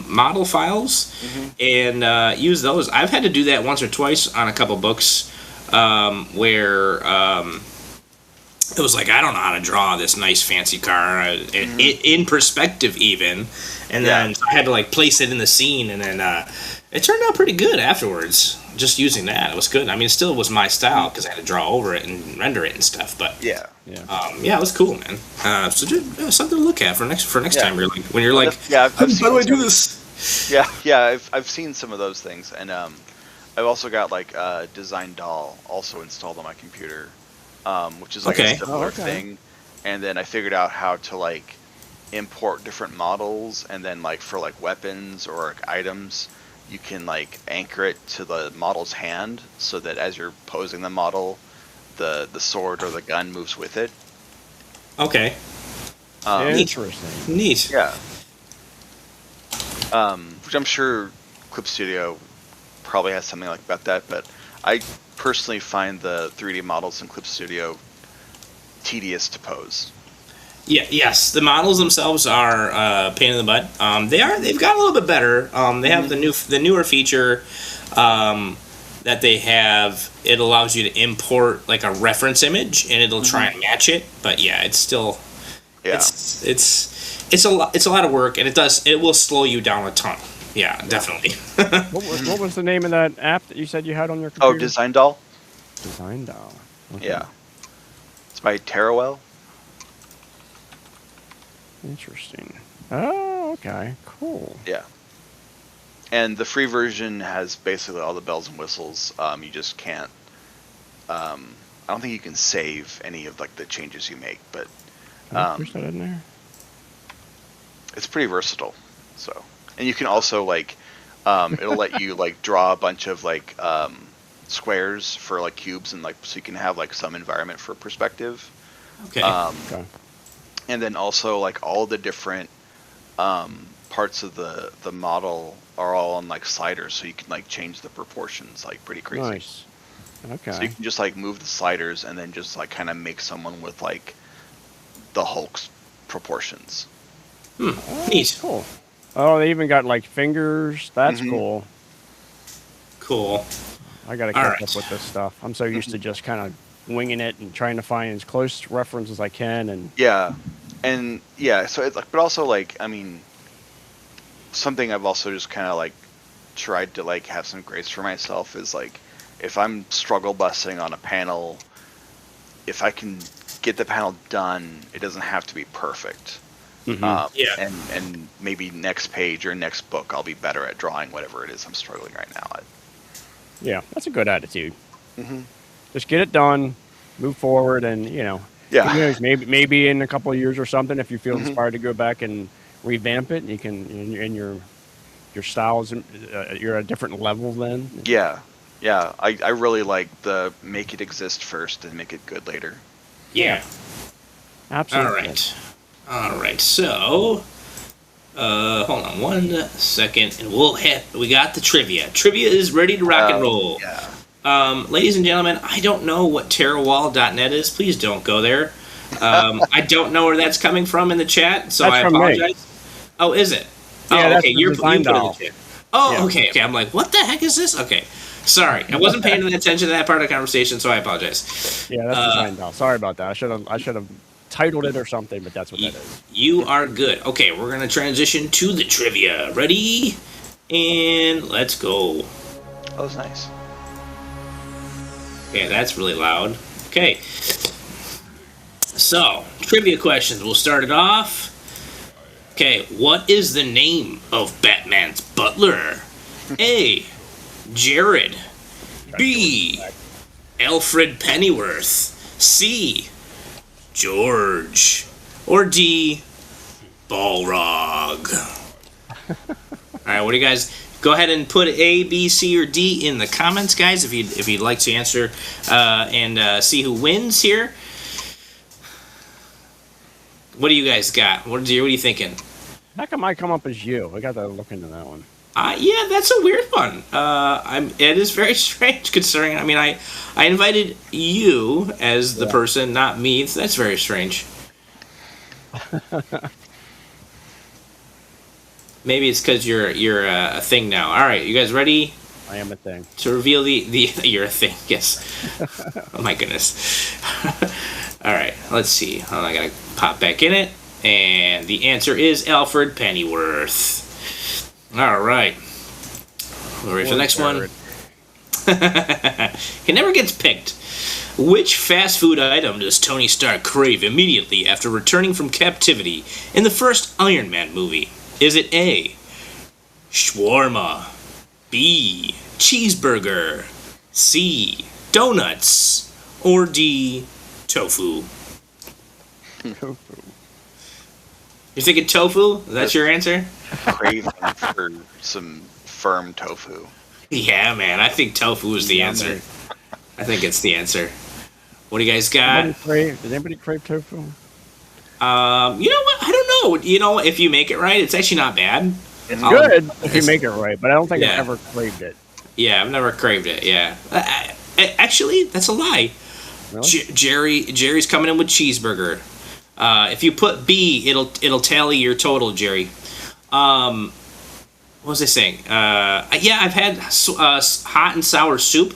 model files and use those. I've had to do that once or twice on a couple books where it was like, I don't know how to draw this nice fancy car in perspective even, and then I had to like place it in the scene, and then it turned out pretty good afterwards. Just using that, it was good. I mean, it still was my style because I had to draw over it and render it and stuff. But yeah, it was cool, man. So just something to look at for next time. When you're like, how do I do this? Yeah. I've seen some of those things, and I've also got like Design Doll also installed on my computer, which is like a similar thing. And then I figured out how to like import different models, and then like for like weapons or like, items, you can like anchor it to the model's hand so that as you're posing the model, the sword or the gun moves with it. Okay. Interesting. Neat. Yeah. Which I'm sure Clip Studio probably has something like about that, but I personally find the 3D models in Clip Studio tedious to pose. Yeah. Yes. The models themselves are pain in the butt. They've got a little bit better. They have the newer feature that they have. It allows you to import like a reference image, and it'll try and match it. But yeah, it's still. Yeah. It's a lot of work, and it will slow you down a ton. Yeah, definitely. What was the name of that app that you said you had on your computer? Oh, Design Doll? Design Doll. Okay. Yeah. It's by Terawell. Interesting. Oh, okay. Cool. Yeah. And the free version has basically all the bells and whistles. You just can't. I don't think you can save any of like the changes you make, but Can I push that in there? it's pretty versatile. So, and you can also like, it'll let you like draw a bunch of like squares for like cubes, and like so you can have like some environment for perspective. Okay. Okay. And then also like all the different parts of the model are all on like sliders, so you can like change the proportions like pretty crazy. Nice. Okay. So you can just like move the sliders and then just like kind of make someone with like the Hulk's proportions. Neat. Cool. Oh, they even got like fingers. That's cool. Cool. I gotta All catch right. up with this stuff. I'm so used to just kind of winging it and trying to find as close reference as I can. And Yeah, and yeah, so it's like, but also like, I mean, something I've also just kind of like tried to like have some grace for myself is like, if I'm struggle busting on a panel, if I can get the panel done, it doesn't have to be perfect. Yeah. And maybe next page or next book, I'll be better at drawing whatever it is I'm struggling right now at. yeah, that's a good attitude. Mm-hmm. Just get it done, move forward, and you know, Yeah. who knows, maybe in a couple of years or something, if you feel inspired to go back and revamp it, you can, and your styles, you're at a different level then. Yeah. Yeah. I really like the make it exist first and make it good later. Yeah. Absolutely. All right. So, hold on 1 second, and we got the trivia. Trivia is ready to rock and roll. Yeah. Ladies and gentlemen, I don't know what terrawall.net is. Please don't go there. I don't know where that's coming from in the chat, so That's I from me. apologize. Oh, is it? Yeah, oh, that's okay. the You design put it in doll. the chat. Oh, Yeah. okay. I'm like, what the heck is this? Okay. Sorry. I wasn't paying attention to that part of the conversation, so I apologize. Yeah, that's Design Doll. Sorry about that. I should have titled it or something, but that's what that is. You are good. Okay, we're going to transition to the trivia. Ready? And let's go. That was nice. Yeah, that's really loud. Okay. So, trivia questions. We'll start it off. Okay, what is the name of Batman's butler? A. Jared. B. Alfred Pennyworth. C. George. Or D. Balrog. Alright, what do you guys... Go ahead and put A, B, C, or D in the comments, guys, if you'd like to answer and see who wins here. What do you guys got? What are you thinking? How come I come up as you? I got to look into that one. Yeah, that's a weird one. It is very strange considering. I mean, I invited you as the person, not me. That's very strange. Maybe it's because you're a thing now. All right, you guys ready I am a thing. to reveal the you're a thing? Yes. Oh my goodness. All right, let's see. Hold on, I gotta pop back in it, and the answer is Alfred Pennyworth. All right. We're ready for the next one. He never gets picked. Which fast food item does Tony Stark crave immediately after returning from captivity in the first Iron Man movie? Is it A. Shawarma, B. Cheeseburger, C. Donuts, or D. Tofu? Tofu. You're thinking tofu? That's your answer? Craving for some firm tofu. Yeah, man. I think tofu is the answer. I think it's the answer. What do you guys got? Does anybody crave tofu? You know what? I don't know. You know, if you make it right, it's actually not bad. It's good if you make it right, but I don't think I've ever craved it. Yeah, I've never craved it. Yeah, actually, that's a lie. Really? Jerry's coming in with cheeseburger. If you put B, it'll tally your total, Jerry. What was I saying? Yeah, I've had hot and sour soup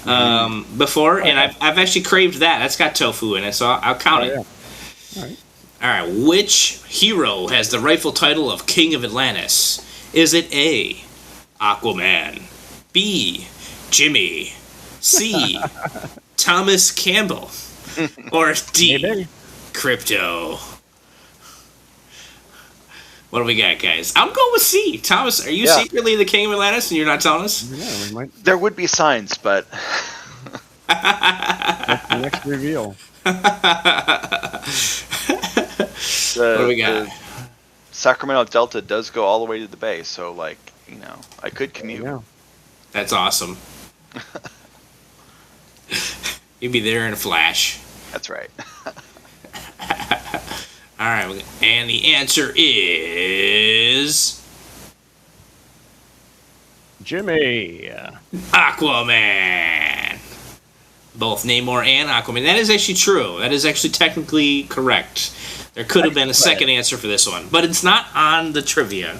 before, and I've actually craved that. That's got tofu in it, so I'll count it. Yeah. All right. Which hero has the rightful title of King of Atlantis? Is it A, Aquaman, B, Jimmy, C, Thomas Campbell, or D, Maybe. Crypto? What do we got, guys? I'm going with C. Thomas, are you secretly the King of Atlantis and you're not telling us? Yeah, we might. There would be signs, but That's the next reveal. What do we got? The Sacramento Delta does go all the way to the bay, so like, you know, I could commute. Yeah. That's awesome. You'd be there in a flash. That's right. All right, and the answer is Jimmy. Aquaman. Both Namor and Aquaman. That is actually true. That is actually technically correct. There could have been a second answer for this one, but it's not on the trivia.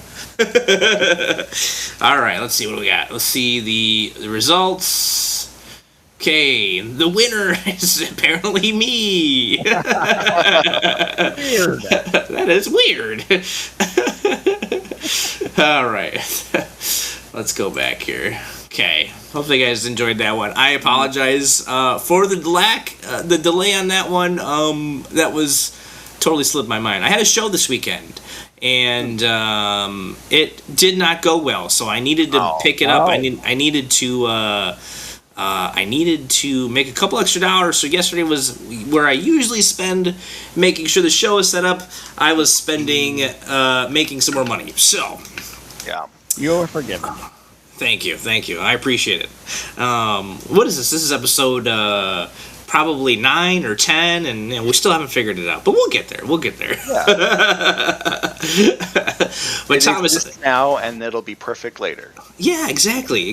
All right, let's see what we got. Let's see the results. Okay, the winner is apparently me. Weird. That is weird. All right, let's go back here. Okay, hopefully you guys enjoyed that one. I apologize for the delay on that one. That was totally slipped my mind. I had a show this weekend, and it did not go well. So I needed to pick it up. I needed to make a couple extra dollars. So yesterday was where I usually spend making sure the show is set up. I was spending making some more money. So Yeah. You're forgiven. Thank you. I appreciate it. What is this? This is episode probably 9 or 10, and we still haven't figured it out. But we'll get there. Yeah. But It Thomas, exists now, and it'll be perfect later. yeah, exactly,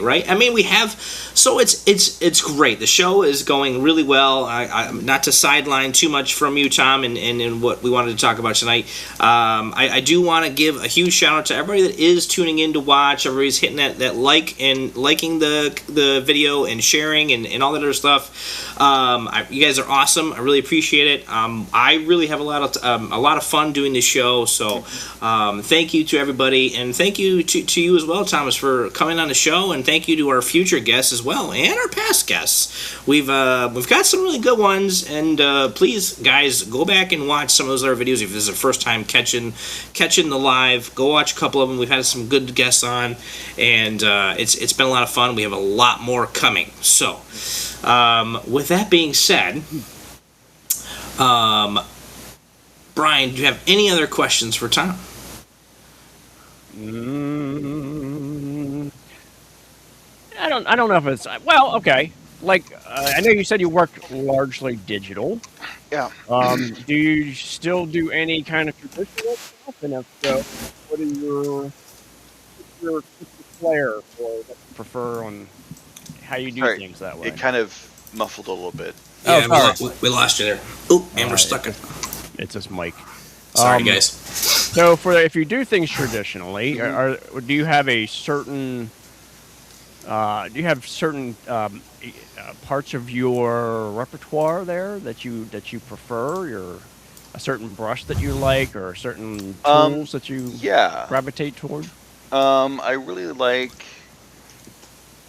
right. I mean, we have, so it's great. The show is going really well. I not to sideline too much from you, Tom, and what we wanted to talk about tonight. I do want to give a huge shout out to everybody that is tuning in to watch. Everybody's hitting that like and liking the video and sharing and all that other stuff. You guys are awesome. I really appreciate it. I really have a lot of fun doing this show. So thank you to everybody, and thank you to you as well, Thomas, for coming on the show, and thank you to our future guests as well and our past guests. We've got some really good ones, and please, guys, go back and watch some of those other videos. If this is the first time catching the live, go watch a couple of them. We've had some good guests on, and it's been a lot of fun. We have a lot more coming. So with that being said, Brian, do you have any other questions for Tom? I don't know if it's well. Okay, like I know you said you work largely digital. Yeah. Do you still do any kind of traditional stuff? And if so, what are your flair for what you prefer on how you do Sorry, things that way? It kind of muffled a little bit. Yeah, sorry. we lost you there. Oh, and we're stuck. It's this mic. Sorry, guys. So, if you do things traditionally, do you have a certain parts of your repertoire there that you prefer, a certain brush that you like, or certain tools that you gravitate toward? I really like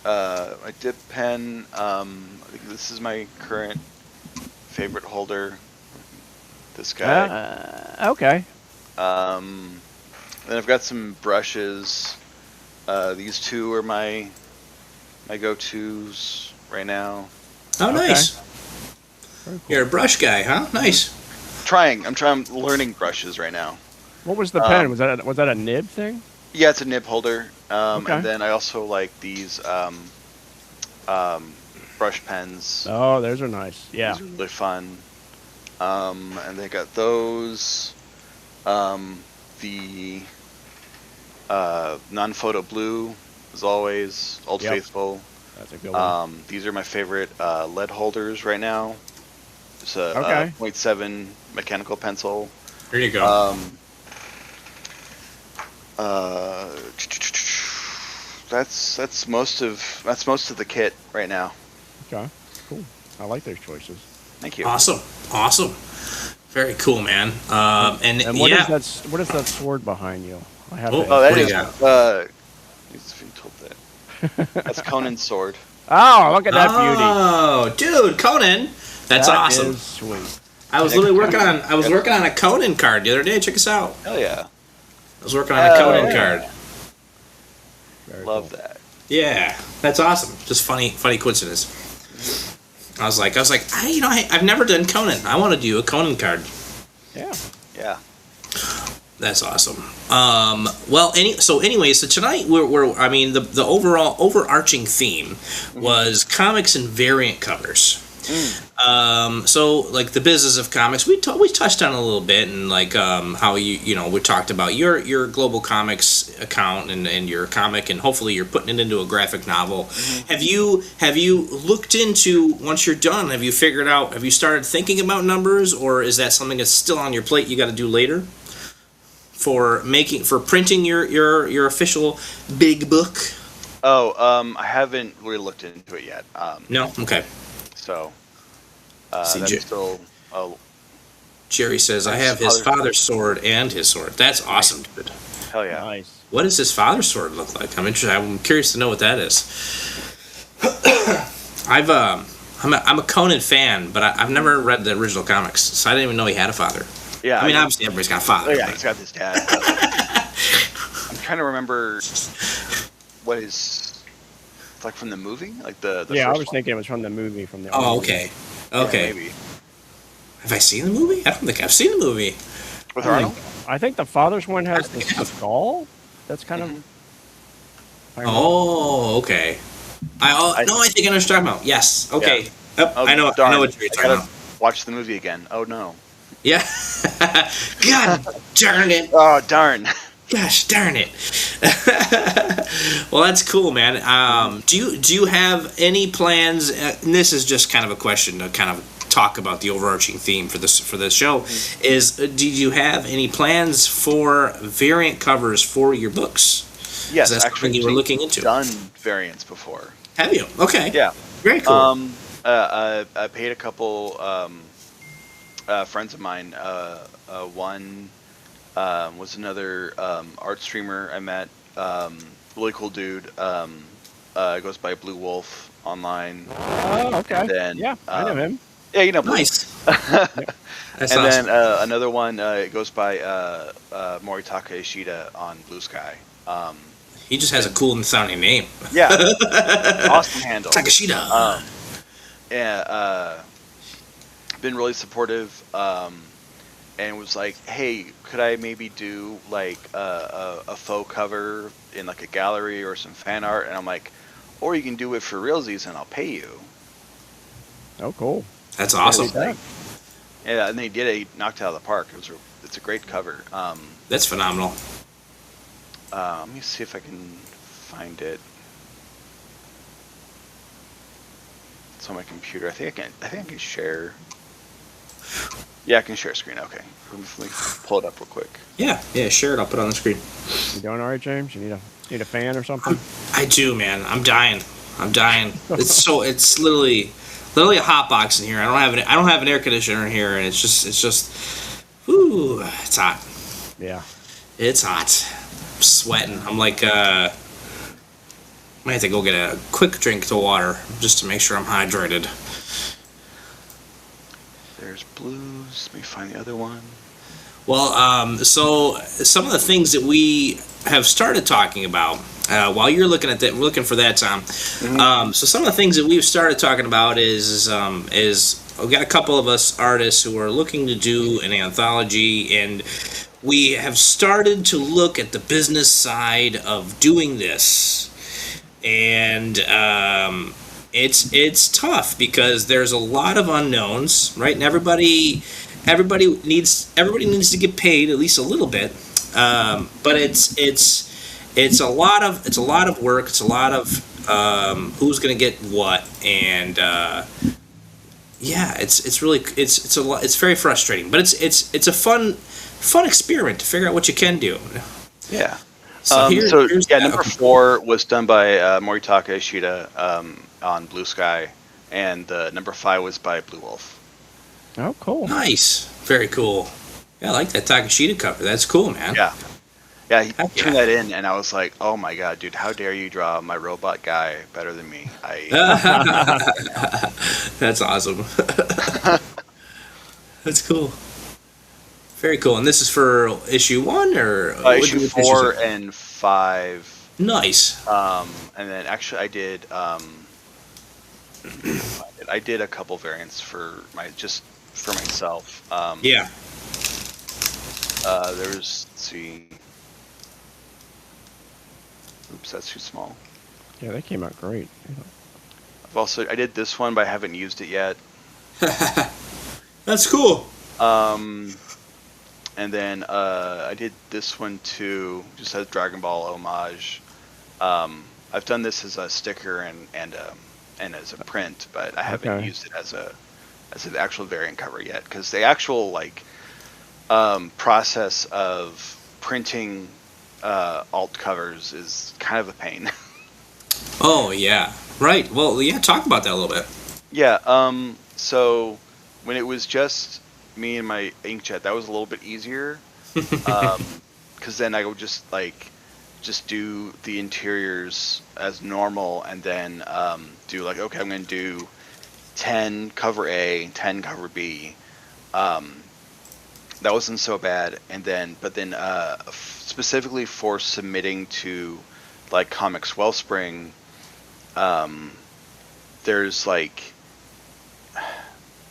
my dip pen. I think this is my current favorite holder. This guy. Okay. Then I've got some brushes. These two are my go-tos right now. Oh, nice. Very cool. You're a brush guy, huh? Nice. trying. I'm learning brushes right now. What was the pen? Was that a nib thing? Yeah, it's a nib holder. Okay. And then I also like these brush pens. Oh, those are nice. Yeah. These are really fun. And they got those. The non-photo blue, as always, Old Faithful. That's a good one. These are my favorite lead holders right now. It's a Okay. 0.7 mechanical pencil. There you go. That's most of the kit right now. Okay. Cool. I like those choices. Thank you. Awesome. Very cool, man. And what yeah. what is that sword behind you? I have Oh, to Oh, that What do is. you got? Needs to be told that. That's Conan's sword. Oh, look at that beauty. Oh, dude, Conan. That's That awesome. is sweet. I was literally working on a Conan card the other day. Check us out. Hell yeah. I was working on a Conan card. Very Love cool. that. Yeah, that's awesome. Just funny coincidence. I was like, I've never done Conan. I want to do a Conan card. Yeah. Yeah. That's awesome. So tonight the overall overarching theme was comics and variant covers. So like the business of comics, we touched on a little bit, and like how we talked about your global comics account and your comic, and hopefully you're putting it into a graphic novel. Have you looked into, once you're done, have you started thinking about numbers, or is that something that's still on your plate you got to do later for printing your official big book? Oh, I haven't really looked into it yet. No? Okay. So, See, that's still. Jerry says, I have his father's sword and his sword. That's awesome, dude. Hell yeah. Nice. What does his father's sword look like? I'm interested. I'm curious to know what that is. I'm a Conan fan, but I've never read the original comics, so I didn't even know he had a father. Yeah. I mean, obviously everybody's got a father. Oh, yeah, but- he's got his dad. I'm trying to remember what is. It's like from the movie? Like the Yeah, I first was one? thinking it was from the movie. From the Oh, old okay. Yeah, Okay. maybe. Have I seen the movie? I don't think I've seen the movie. With Arnold? I think the father's one has the skull. That's kind of. Oh, okay. I think I know what you're talking about. Yes. Okay. Yeah. Yep, Oh, I know darn. what you're I talking gotta about. watch the movie again. Oh no. Yeah. God darn it. Oh darn. Gosh darn it. Well, that's cool, man. Do you have any plans? And this is just kind of a question to kind of talk about the overarching theme for this show. Is do you have any plans for variant covers for your books? Yes, Is that actually, something you were looking into? done variants before. Have you? Okay. Yeah. Very cool. I paid a couple friends of mine. One was another art streamer I met. Really cool dude. Goes by Blue Wolf online. Oh, okay. And then, yeah, I know him. Yeah, you know Blue. Nice. That's And awesome. then another one goes by Moritaka Ishida on Blue Sky. He just has a cool sounding name. Yeah, awesome handle. Takashita. Been really supportive, and was like, hey, could I maybe do like a faux cover in like a gallery or some fan art? And I'm like, or you can do it for realsies and I'll pay you. Oh, cool. That's awesome. Yeah. Yeah, and they did it. He knocked it out of the park. It's a great cover. That's phenomenal. Let me see if I can find it. It's on my computer. I think I can share. Yeah, I can share screen. Okay, let me pull it up real quick. Yeah, share it. I'll put it on the screen. You doing all right, James? You need a fan or something? I do, man. I'm dying. It's literally a hot box in here. I don't have an air conditioner in here, and it's just, whoo, it's hot. Yeah. It's hot. I'm sweating. I'm like, might have to go get a quick drink to water just to make sure I'm hydrated. There's blues. Let me find the other one. Well, so some of the things that we have started talking about while you're looking at that, we're looking for that, Tom. Mm-hmm. So some of the things that we've started talking about is I've got a couple of us artists who are looking to do an anthology, and we have started to look at the business side of doing this, and it's tough because there's a lot of unknowns, right? And everybody needs to get paid at least a little bit, but it's a lot of work. It's a lot of who's going to get what, and yeah, it's really it's a lot. It's very frustrating, but it's a fun experiment to figure out what you can do. Yeah. So here's number 4 was done by Moritaka Ishida on Blue Sky, and number 5 was by Blue Wolf. Oh, cool. Nice, very cool. Yeah, I like that Takashita cover. That's cool, man. Yeah. Yeah, he Heck turned yeah. that in, and I was like, "Oh my god, dude! How dare you draw my robot guy better than me?" That's awesome. That's cool. Very cool. And this is for issue 1 or issue 4 and 5. Nice. And then actually, I did a couple variants for myself. Yeah. There's, let's see. Oops, that's too small. Yeah, they came out great. I did this one, but I haven't used it yet. That's cool. And then I did this one too, just as Dragon Ball homage. I've done this as a sticker and as a print, but I haven't used it as an actual variant cover yet, because the actual process of printing alt covers is kind of a pain. Oh yeah, right. Well, yeah. Talk about that a little bit. Yeah. So when it was just me and my inkjet, that was a little bit easier, because then I would just do the interiors as normal, and then do okay, I'm going to do 10 cover A, 10 cover B. That wasn't so bad, but then specifically for submitting to Comics Wellspring, there's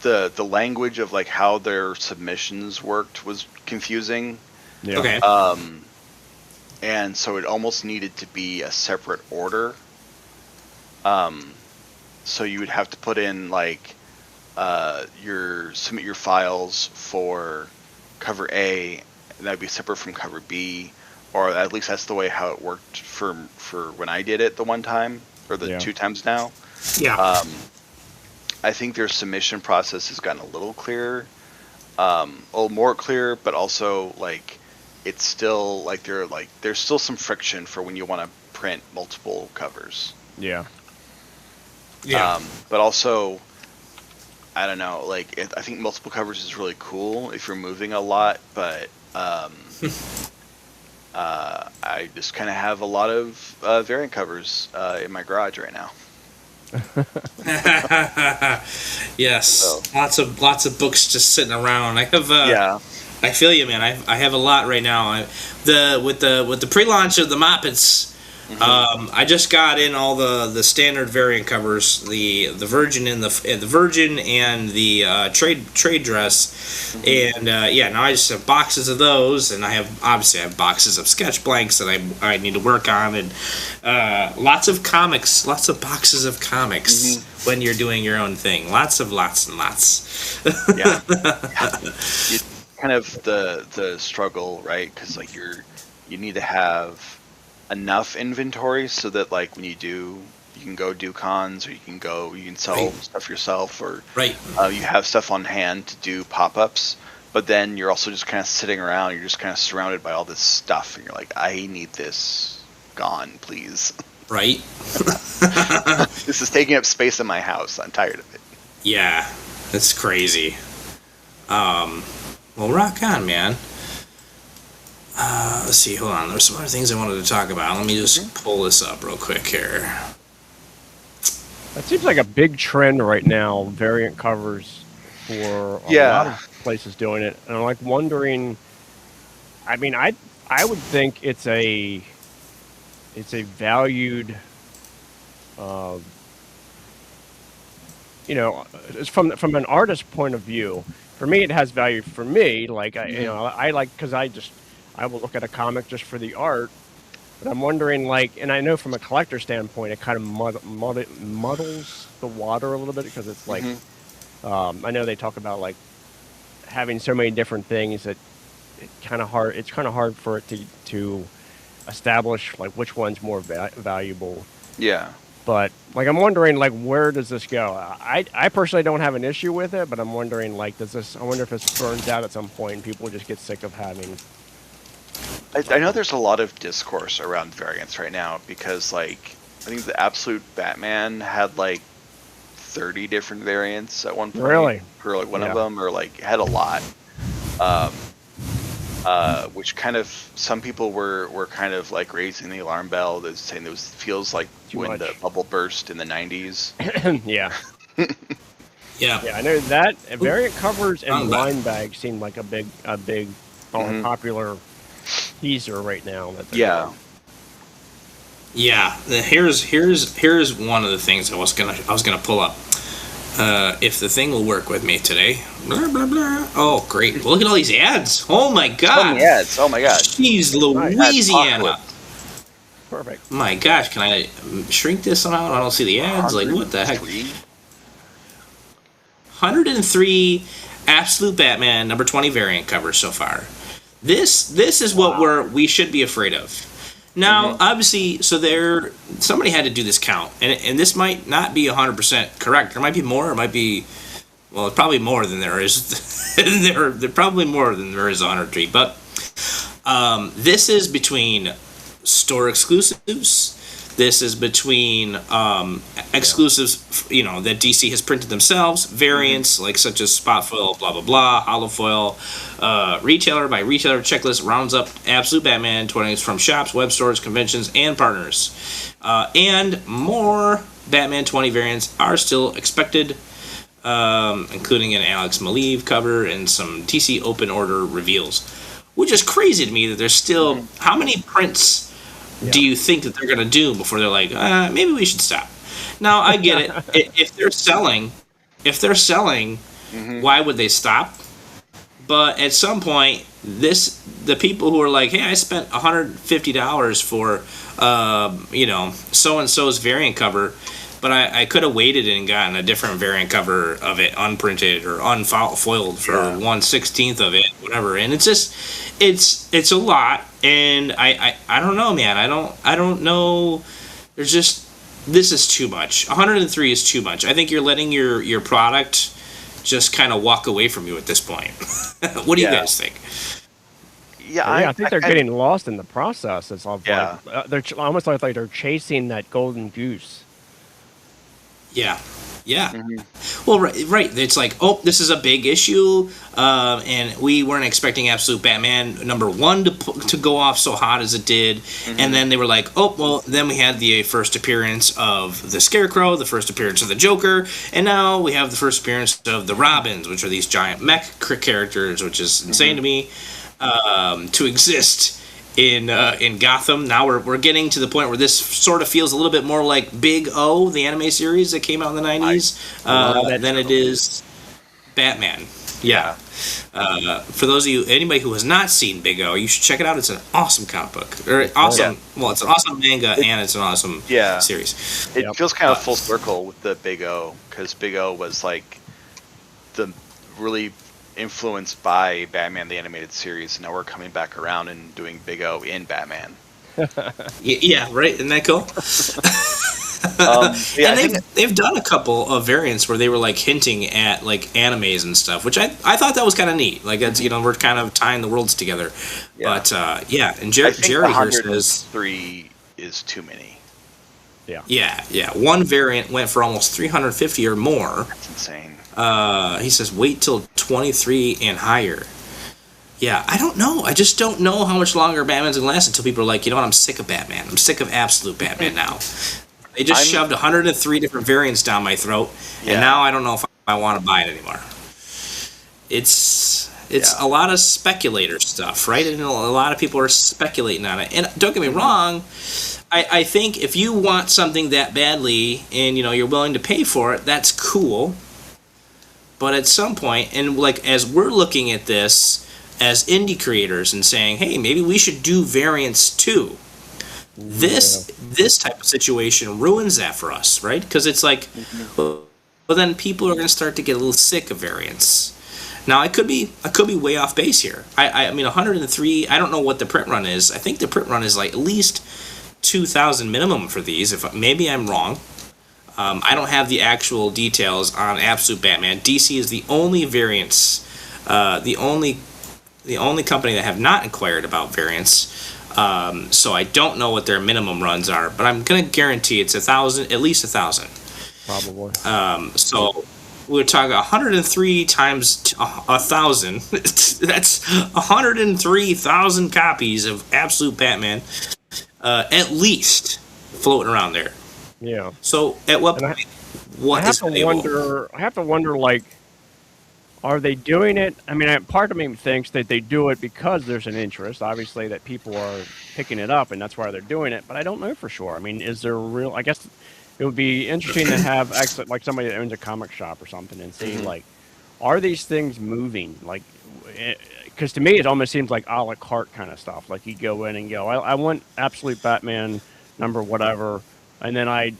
the language of how their submissions worked was confusing. Yeah. Okay. And so it almost needed to be a separate order. So you would have to put in submit your files for cover A, and that'd be separate from cover B, or at least that's the way how it worked for when I did it the one time, or the 2 times now. Yeah. I think their submission process has gotten a little clearer, a little more clear, but also it's still there's still some friction for when you want to print multiple covers. Yeah. Yeah. But also, I don't know, I think multiple covers is really cool if you're moving a lot, but I just kind of have a lot of variant covers in my garage right now. Yes. So. Lots of books just sitting around. I have. Yeah. I feel you, man. I have a lot right now. With the pre-launch of the Moppets, I just got in all the standard variant covers, the Virgin and the Virgin and the trade dress, and now I just have boxes of those, and I have boxes of sketch blanks that I need to work on, and lots of comics, lots of boxes of comics when you're doing your own thing. Lots and lots. Yeah. Kind of the struggle, right? Because you need to have enough inventory so that when you can go do cons, or you can sell stuff yourself, or you have stuff on hand to do pop-ups, but then you're also just kind of sitting around, you're just kind of surrounded by all this stuff, and you're like, I need this gone, please. Right. This is taking up space in my house. I'm tired of it. Yeah, that's crazy. Well, rock on, man. Let's see, hold on. There's some other things I wanted to talk about. Let me just pull this up real quick here. That seems like a big trend right now, variant covers for a lot of places doing it. And I'm wondering, I mean, I would think it's a you know, it's from an artist point of view. For me, it has value. For me, like I like because I will look at a comic just for the art. But I'm wondering, like, and I know from a collector standpoint, it kind of muddles the water a little bit because it's like, I know they talk about like having so many different things that it's kind of hard for it to establish like which one's more valuable. Yeah. But like I'm wondering like where does this go? I personally don't have an issue with it, but I'm wondering like I wonder if this burns out at some point and people just get sick of having. I know there's a lot of discourse around variants right now because like I think the Absolute Batman had like 30 different variants at one point. Really? Or like one of them, or like had a lot. Which kind of some people were kind of like raising the alarm bell, that's saying this feels like Too when much. the bubble burst in the 90s. Yeah. Yeah. Yeah, I know that variant covers and Wrong blind bags seem like a big popular teaser right now. Yeah. Yeah. Here's one of the things I was gonna pull up. If the thing will work with me today. Blah, blah, blah. Oh, great. Look at all these ads. Oh, my God. Ads. Oh, my God. Jeez, Louisiana. Perfect. My gosh, can I shrink this somehow? I don't see the ads. Like, what the heck? 103 Absolute Batman number 20 variant covers so far. This is what we should be afraid of. Now, obviously, somebody had to do this count, and this might not be 100% correct. There might be more. It might be, well, it's probably more than there is. there probably more than there is 103. But this is between store exclusives. This is between exclusives, that DC has printed themselves, variants like such as spot foil, blah blah blah, hollow foil, retailer by retailer checklist rounds up Absolute Batman 20s from shops, web stores, conventions, and partners, and more Batman 20 variants are still expected, including an Alex Maleev cover and some DC open order reveals, which is crazy to me that there's still how many prints. Do you think that they're going to do before they're like, maybe we should stop? Now, I get it. If they're selling, why would they stop? But at some point, the people who are like, hey, I spent $150 for, so-and-so's variant cover, but I could have waited and gotten a different variant cover of it, unprinted or unfoiled for 1/16 of it, whatever. And it's just, it's a lot. And I don't know, man. I don't know. There's just, this is too much. 103 is too much. I think you're letting your product just kind of walk away from you at this point. What do you guys think? Yeah, I think they're getting lost in the process. It's all Yeah. like, they're almost like they're chasing that golden goose. Yeah. Well, right. It's like, oh, this is a big issue, and we weren't expecting Absolute Batman number 1 to go off so hot as it did, and then they were like, oh, well, then we had the first appearance of the Scarecrow, the first appearance of the Joker, and now we have the first appearance of the Robins, which are these giant mech characters, which is insane to me, to exist in Gotham. Now we're getting to the point where this sort of feels a little bit more like Big O, the anime series that came out in the 90s, than it is Batman. Yeah. For those of you, anybody who has not seen Big O, you should check it out. It's an awesome comic book. Or awesome. Well, it's an awesome manga and it's an awesome series. It feels kind of full circle with the Big O, because Big O was like the really influenced by Batman the Animated Series, and now we're coming back around and doing Big O in Batman. Yeah, right. Isn't that cool? And they've done a couple of variants where they were like hinting at like animes and stuff, which I thought that was kind of neat. Like that's we're kind of tying the worlds together. Yeah. But and Jerry here says 3 is too many. Yeah. One variant went for almost 350 or more. That's insane. He says, wait till 23 and higher. Yeah, I don't know. I just don't know how much longer Batman's going to last until people are like, you know what, I'm sick of Batman. I'm sick of Absolute Batman now. They just shoved 103 different variants down my throat, and now I don't know if I want to buy it anymore. It's a lot of speculator stuff, right? And a lot of people are speculating on it. And don't get me wrong, I think if you want something that badly and you're willing to pay for it, that's cool. But at some point, and like as we're looking at this as indie creators and saying, hey, maybe we should do variants too. This type of situation ruins that for us, right? Because it's like, well, then people are going to start to get a little sick of variants. Now I could be way off base here. I mean 103. I don't know what the print run is. I think the print run is like at least 2,000 minimum for these. If maybe I'm wrong. I don't have the actual details on Absolute Batman. DC is the only variants, the only company that have not inquired about variants. So I don't know what their minimum runs are, but I'm gonna guarantee it's 1,000, at least 1,000. Probably. So we're talking 103 times 1,000. That's 103,000 copies of Absolute Batman, at least floating around there. Yeah. So at what And point? What is valuable? I have to wonder, like, are they doing it? I mean, part of me thinks that they do it because there's an interest, obviously, that people are picking it up, and that's why they're doing it. But I don't know for sure. I mean, is there real? I guess it would be interesting to have like somebody that owns a comic shop or something and see like, are these things moving? Like, because to me, it almost seems like a la carte kind of stuff. Like you go in and go, I want Absolute Batman number whatever. And then I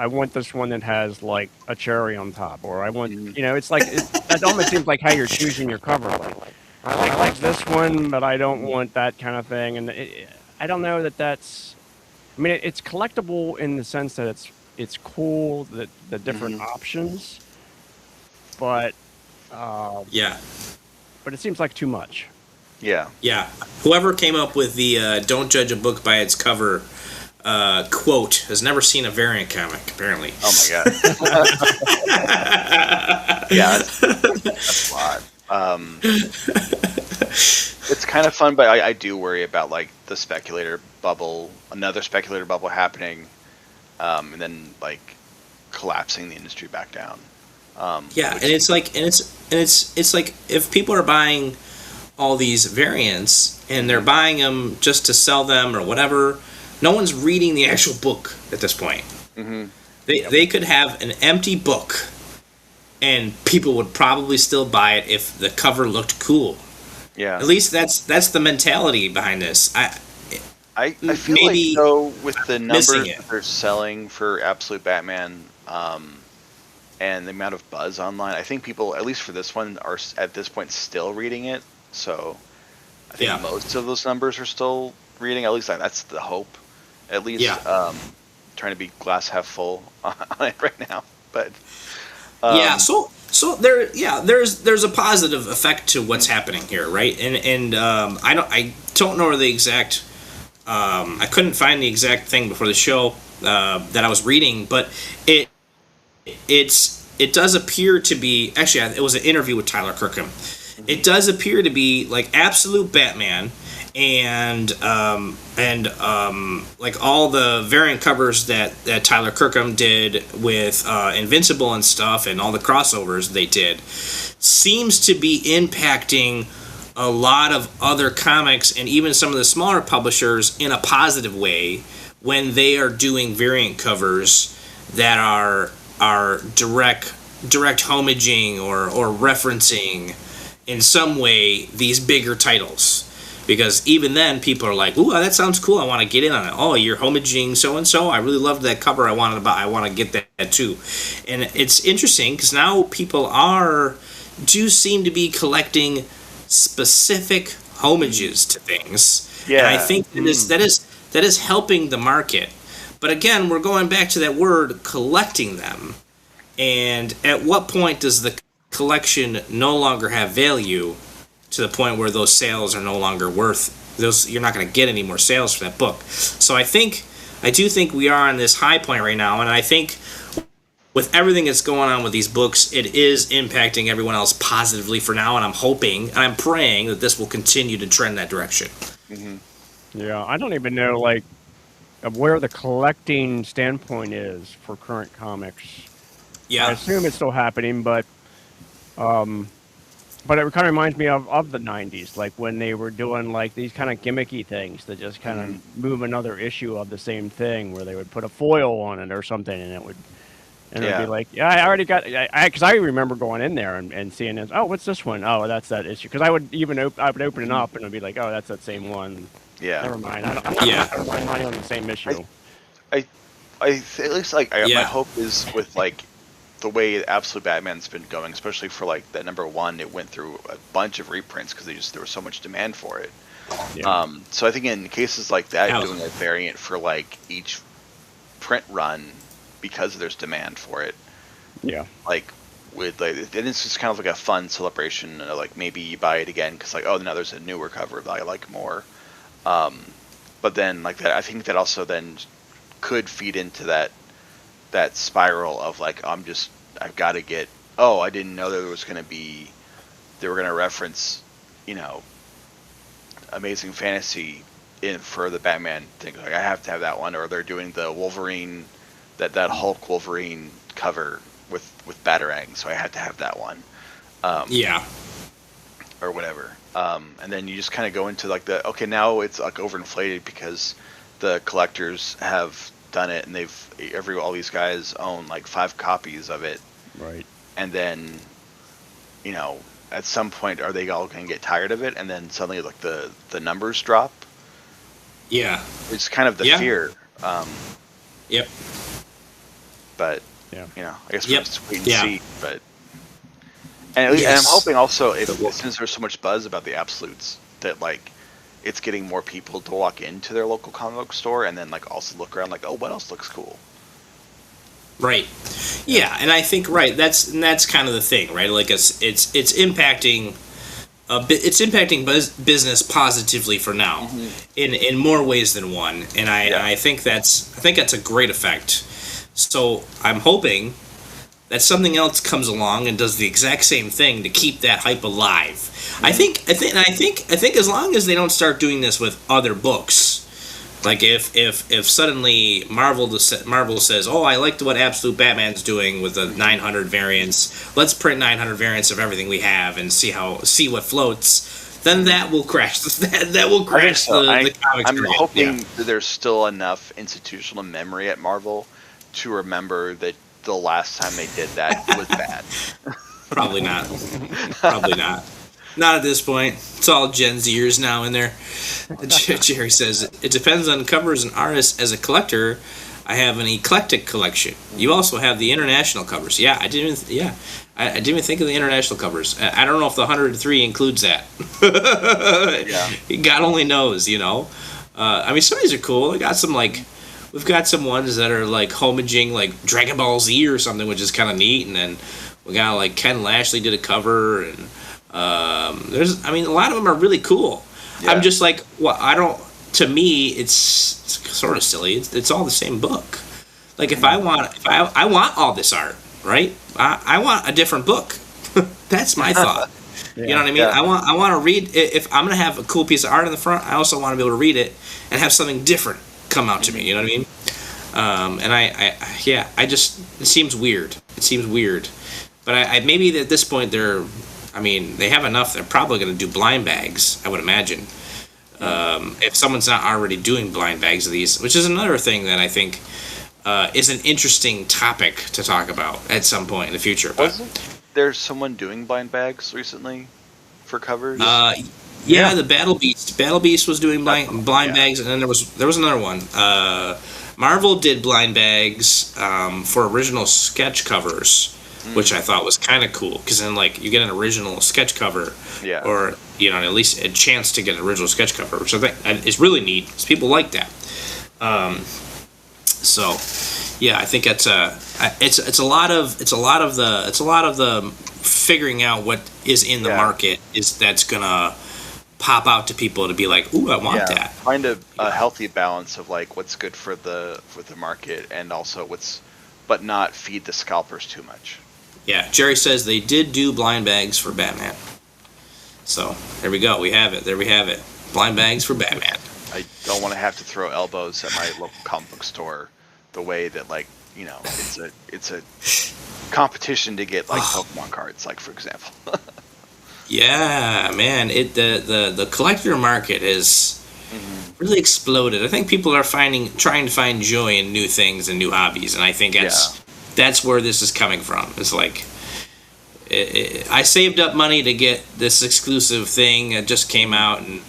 want this one that has like a cherry on top, or I want, it's like, that almost seems like how you're choosing your cover. Like, I like this one, but I don't want that kind of thing. And I don't know that that's, I mean, it's collectible in the sense that it's cool, the different options, but, Yeah. but it seems like too much. Yeah. Yeah. Whoever came up with the "Don't judge a book by its cover" quote has never seen a variant comic, apparently. Oh my god. Yeah, that's a lot. It's kind of fun, but I do worry about like the speculator bubble, another speculator bubble happening, and then like collapsing the industry back down. Yeah, and it's like if people are buying all these variants and they're buying them just to sell them or whatever, no one's reading the actual book at this point. They could have an empty book and people would probably still buy it if the cover looked cool. Yeah. At least that's the mentality behind this. I feel maybe like though with the numbers missing it. that they're selling for Absolute Batman, and the amount of buzz online, I think people, at least for this one, are at this point still reading it. So I think most of those numbers are still reading. At least that's the hope. At least trying to be glass half full on it right now. But so there's a positive effect to what's happening here, right? And I don't know the exact. I couldn't find the exact thing before the show that I was reading, but it does appear to be, actually it was an interview with Tyler Kirkham. It does appear to be like Absolute Batman and like all the variant covers that Tyler Kirkham did with Invincible and stuff, and all the crossovers they did, seems to be impacting a lot of other comics and even some of the smaller publishers in a positive way when they are doing variant covers that are direct homaging or referencing in some way these bigger titles. Because even then, people are like, "Ooh, that sounds cool. I want to get in on it. Oh, you're homaging so and so. I really loved that cover. I want to get that too." And it's interesting because now people do seem to be collecting specific homages to things. Yeah, and I think that is helping the market. But again, we're going back to that word, collecting them. And at what point does the collection no longer have value? To the point where those sales are no longer worth those. You're not going to get any more sales for that book. So I do think we are on this high point right now, and I think with everything that's going on with these books, it is impacting everyone else positively for now, and I'm hoping and I'm praying that this will continue to trend that direction. Yeah, I don't even know like of where the collecting standpoint is for current comics. Yeah, I assume it's still happening, but But it kind of reminds me of the '90s, like when they were doing like these kind of gimmicky things to just kind Mhm. of move another issue of the same thing, where they would put a foil on it or something, and it would be Yeah. like, yeah, I already got, because I remember going in there and seeing this. Oh, what's this one? Oh, that's that issue. Because I would I would open it Mhm. up and it'd be like, oh, that's that same one. Yeah. Never mind. I'm not Yeah. going to spend money on the same issue. I, at least like my Yeah. hope is with like the way Absolute Batman's been going, especially for like that #1, it went through a bunch of reprints because there was so much demand for it. Yeah. So I think in cases like that, Ouch. doing a variant for like each print run because there's demand for it, Yeah. like with like, and it's just kind of like a fun celebration. Like maybe you buy it again because like, oh, now there's a newer cover that I like more. But then like that, I think that also then could feed into that spiral of like, I've got to get. Oh, I didn't know there was going to be. They were going to reference, you know, Amazing Fantasy in for the Batman thing. Like I have to have that one, or they're doing the Wolverine, that Hulk Wolverine cover with Batarang, so I had to have that one. Yeah. Or whatever. And then you just kind of go into like okay, now it's like overinflated because the collectors have done it and all these guys own like 5 copies of it. Right. And then, you know, at some point are they all going to get tired of it and then suddenly like the numbers drop? Yeah. It's kind of the Yeah. fear. Yep. But, Yeah. you know, I guess Yep. we'll just wait and Yeah. see. But and I'm Yes. hoping also since there's so much buzz about the Absolutes that like it's getting more people to walk into their local comic book store and then like also look around like, oh, what else looks cool? Right. Yeah, and I think that's kind of the thing, right? Like it's impacting it's impacting business positively for now, in more ways than one, and I think that's a great effect. So I'm hoping that something else comes along and does the exact same thing to keep that hype alive. I think as long as they don't start doing this with other books, like if suddenly Marvel says, "Oh, I liked what Absolute Batman's doing with the 900 variants. Let's print 900 variants of everything we have and see what floats." Then that will crash. That will crash the comics. I'm market. hoping Yeah. that there's still enough institutional memory at Marvel to remember that the last time they did that was bad. Probably not. Probably not. Not at this point. It's all Gen Zers now in there. Jerry says, it depends on covers and artists. As a collector, I have an eclectic collection. You also have the international covers. Yeah, I didn't even think of the international covers. I don't know if the 103 includes that. Yeah. God only knows, you know. I mean, some of these are cool. We've got some ones that are like homaging like Dragon Ball Z or something, which is kind of neat. And then we got like Ken Lashley did a cover, and a lot of them are really cool. Yeah. I'm just like, well, to me, it's sort of silly. It's all the same book. Like if I want all this art, right? I want a different book. That's my thought. You know what I mean? Yeah. I want to read. If I'm gonna have a cool piece of art in the front, I also want to be able to read it and have something different come out to me. You know what I mean? And it seems weird. It seems weird. But I maybe at this point they have enough. They're probably going to do blind bags, I would imagine. If someone's not already doing blind bags of these, which is another thing that I think is an interesting topic to talk about at some point in the future. Wasn't there someone doing blind bags recently for covers? Yeah, the Battle Beast was doing blind bags, and then there was another one. Marvel did blind bags for original sketch covers, which I thought was kind of cool, because then like you get an original sketch cover, or at least a chance to get an original sketch cover, which I think is really neat because people like that. So yeah, I think it's a lot of the figuring out what is in the market that's gonna pop out to people to be like, ooh, I want that. Find a healthy balance of like what's good for the market and also but not feed the scalpers too much. Yeah, Jerry says they did do blind bags for Batman. So there we go. We have it. There we have it. Blind bags for Batman. I don't want to have to throw elbows at my local comic book store the way that it's a competition to get like Pokemon cards, like for example. Yeah, man. The collector market has really exploded. I think people are trying to find joy in new things and new hobbies, and I think that's where this is coming from. It's like I saved up money to get this exclusive thing that just came out, and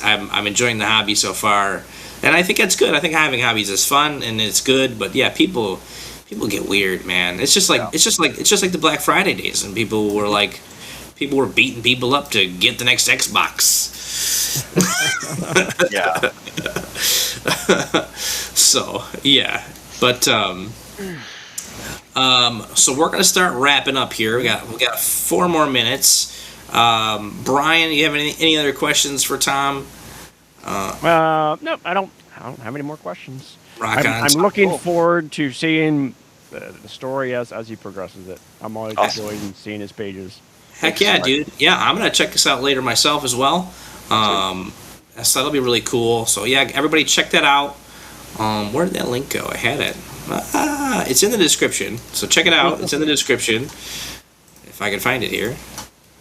I'm enjoying the hobby so far, and I think that's good. I think having hobbies is fun and it's good, but yeah, people get weird, man. It's just like the Black Friday days, and people were beating people up to get the next Xbox. Yeah. So yeah, but so we're gonna start wrapping up here. We got 4 more minutes. Brian, you have any other questions for Tom? No, I don't have any more questions. I'm looking forward to seeing the story as he progresses it. I'm always enjoying seeing his pages. Heck yeah, dude. Yeah, I'm going to check this out later myself as well. So that'll be really cool. So yeah, everybody check that out. Where did that link go? I had it. It's in the description. So check it out. It's in the description. If I can find it here.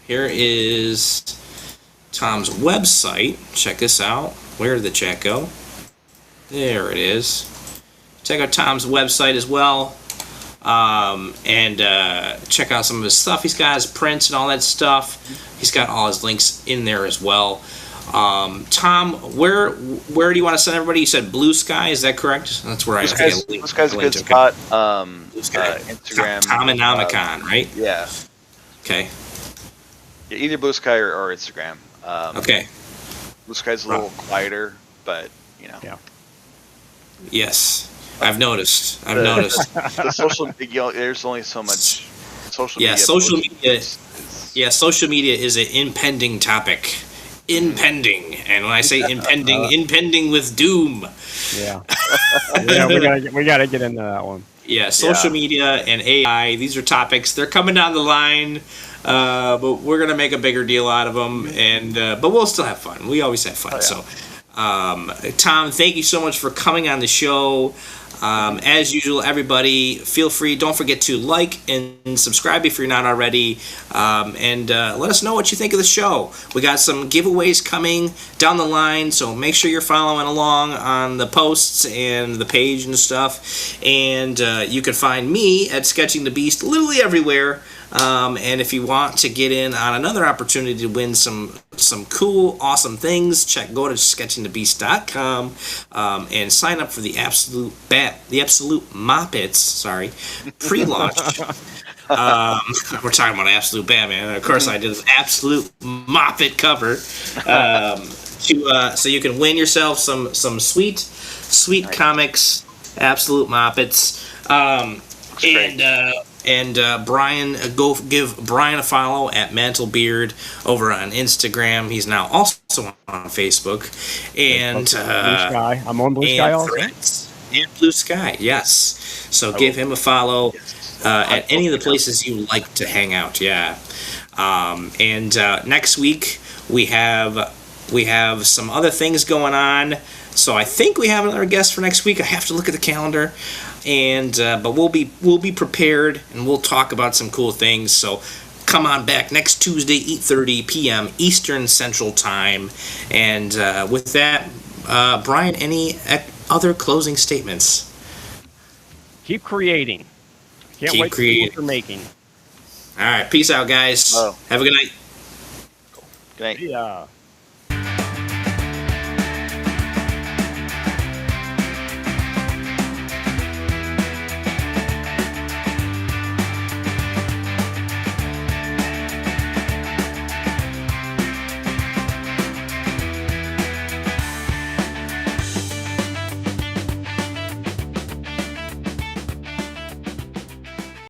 Here is Tom's website. Check this out. Where did the chat go? There it is. Check out Tom's website as well. And check out some of his stuff. He's got his prints and all that stuff. He's got all his links in there as well. Tom, where do you want to send everybody? You said Blue Sky, is that correct? That's where Blue Sky's a good spot. Blue Sky. Instagram. Tomonomicon, right? Yeah. Okay. Yeah, either Blue Sky or Instagram. Okay. Blue Sky's a little quieter, but Yeah. Yes. I've noticed. The social media, there's only so much social media. Social media is an impending topic. Impending. And when I say impending, impending with doom. Yeah. Yeah, we gotta get into that one. Yeah, social media and AI, these are topics. They're coming down the line, but we're going to make a bigger deal out of them, but we'll still have fun. We always have fun. So, Tom, thank you so much for coming on the show. As usual, everybody, feel free. Don't forget to like and subscribe if you're not already. And let us know what you think of the show. We got some giveaways coming down the line, so make sure you're following along on the posts and the page and stuff. And you can find me at Sketching the Beast literally everywhere. And if you want to get in on another opportunity to win some cool, awesome things, go to sketchingthebeast.com and sign up for the Absolute Moppets, pre-launch. We're talking about Absolute Batman. Of course, I did this Absolute Moppet cover so you can win yourself some sweet comics, Absolute Moppets. And Brian, go give Brian a follow at Mantlebeard over on Instagram. He's now also on Facebook. And Blue Sky. I'm on Blue Sky also. And Blue Sky, yes. So give him a follow at any of the places you like to hang out. Yeah. And next week we have some other things going on. So I think we have another guest for next week. I have to look at the calendar. But we'll be prepared, and we'll talk about some cool things. So come on back next Tuesday, 8:30 p.m. Eastern Central Time. And with that, Brian, any other closing statements? Keep creating. Can't wait to see what you're making. All right, peace out, guys. Have a good night. Good night. Yeah.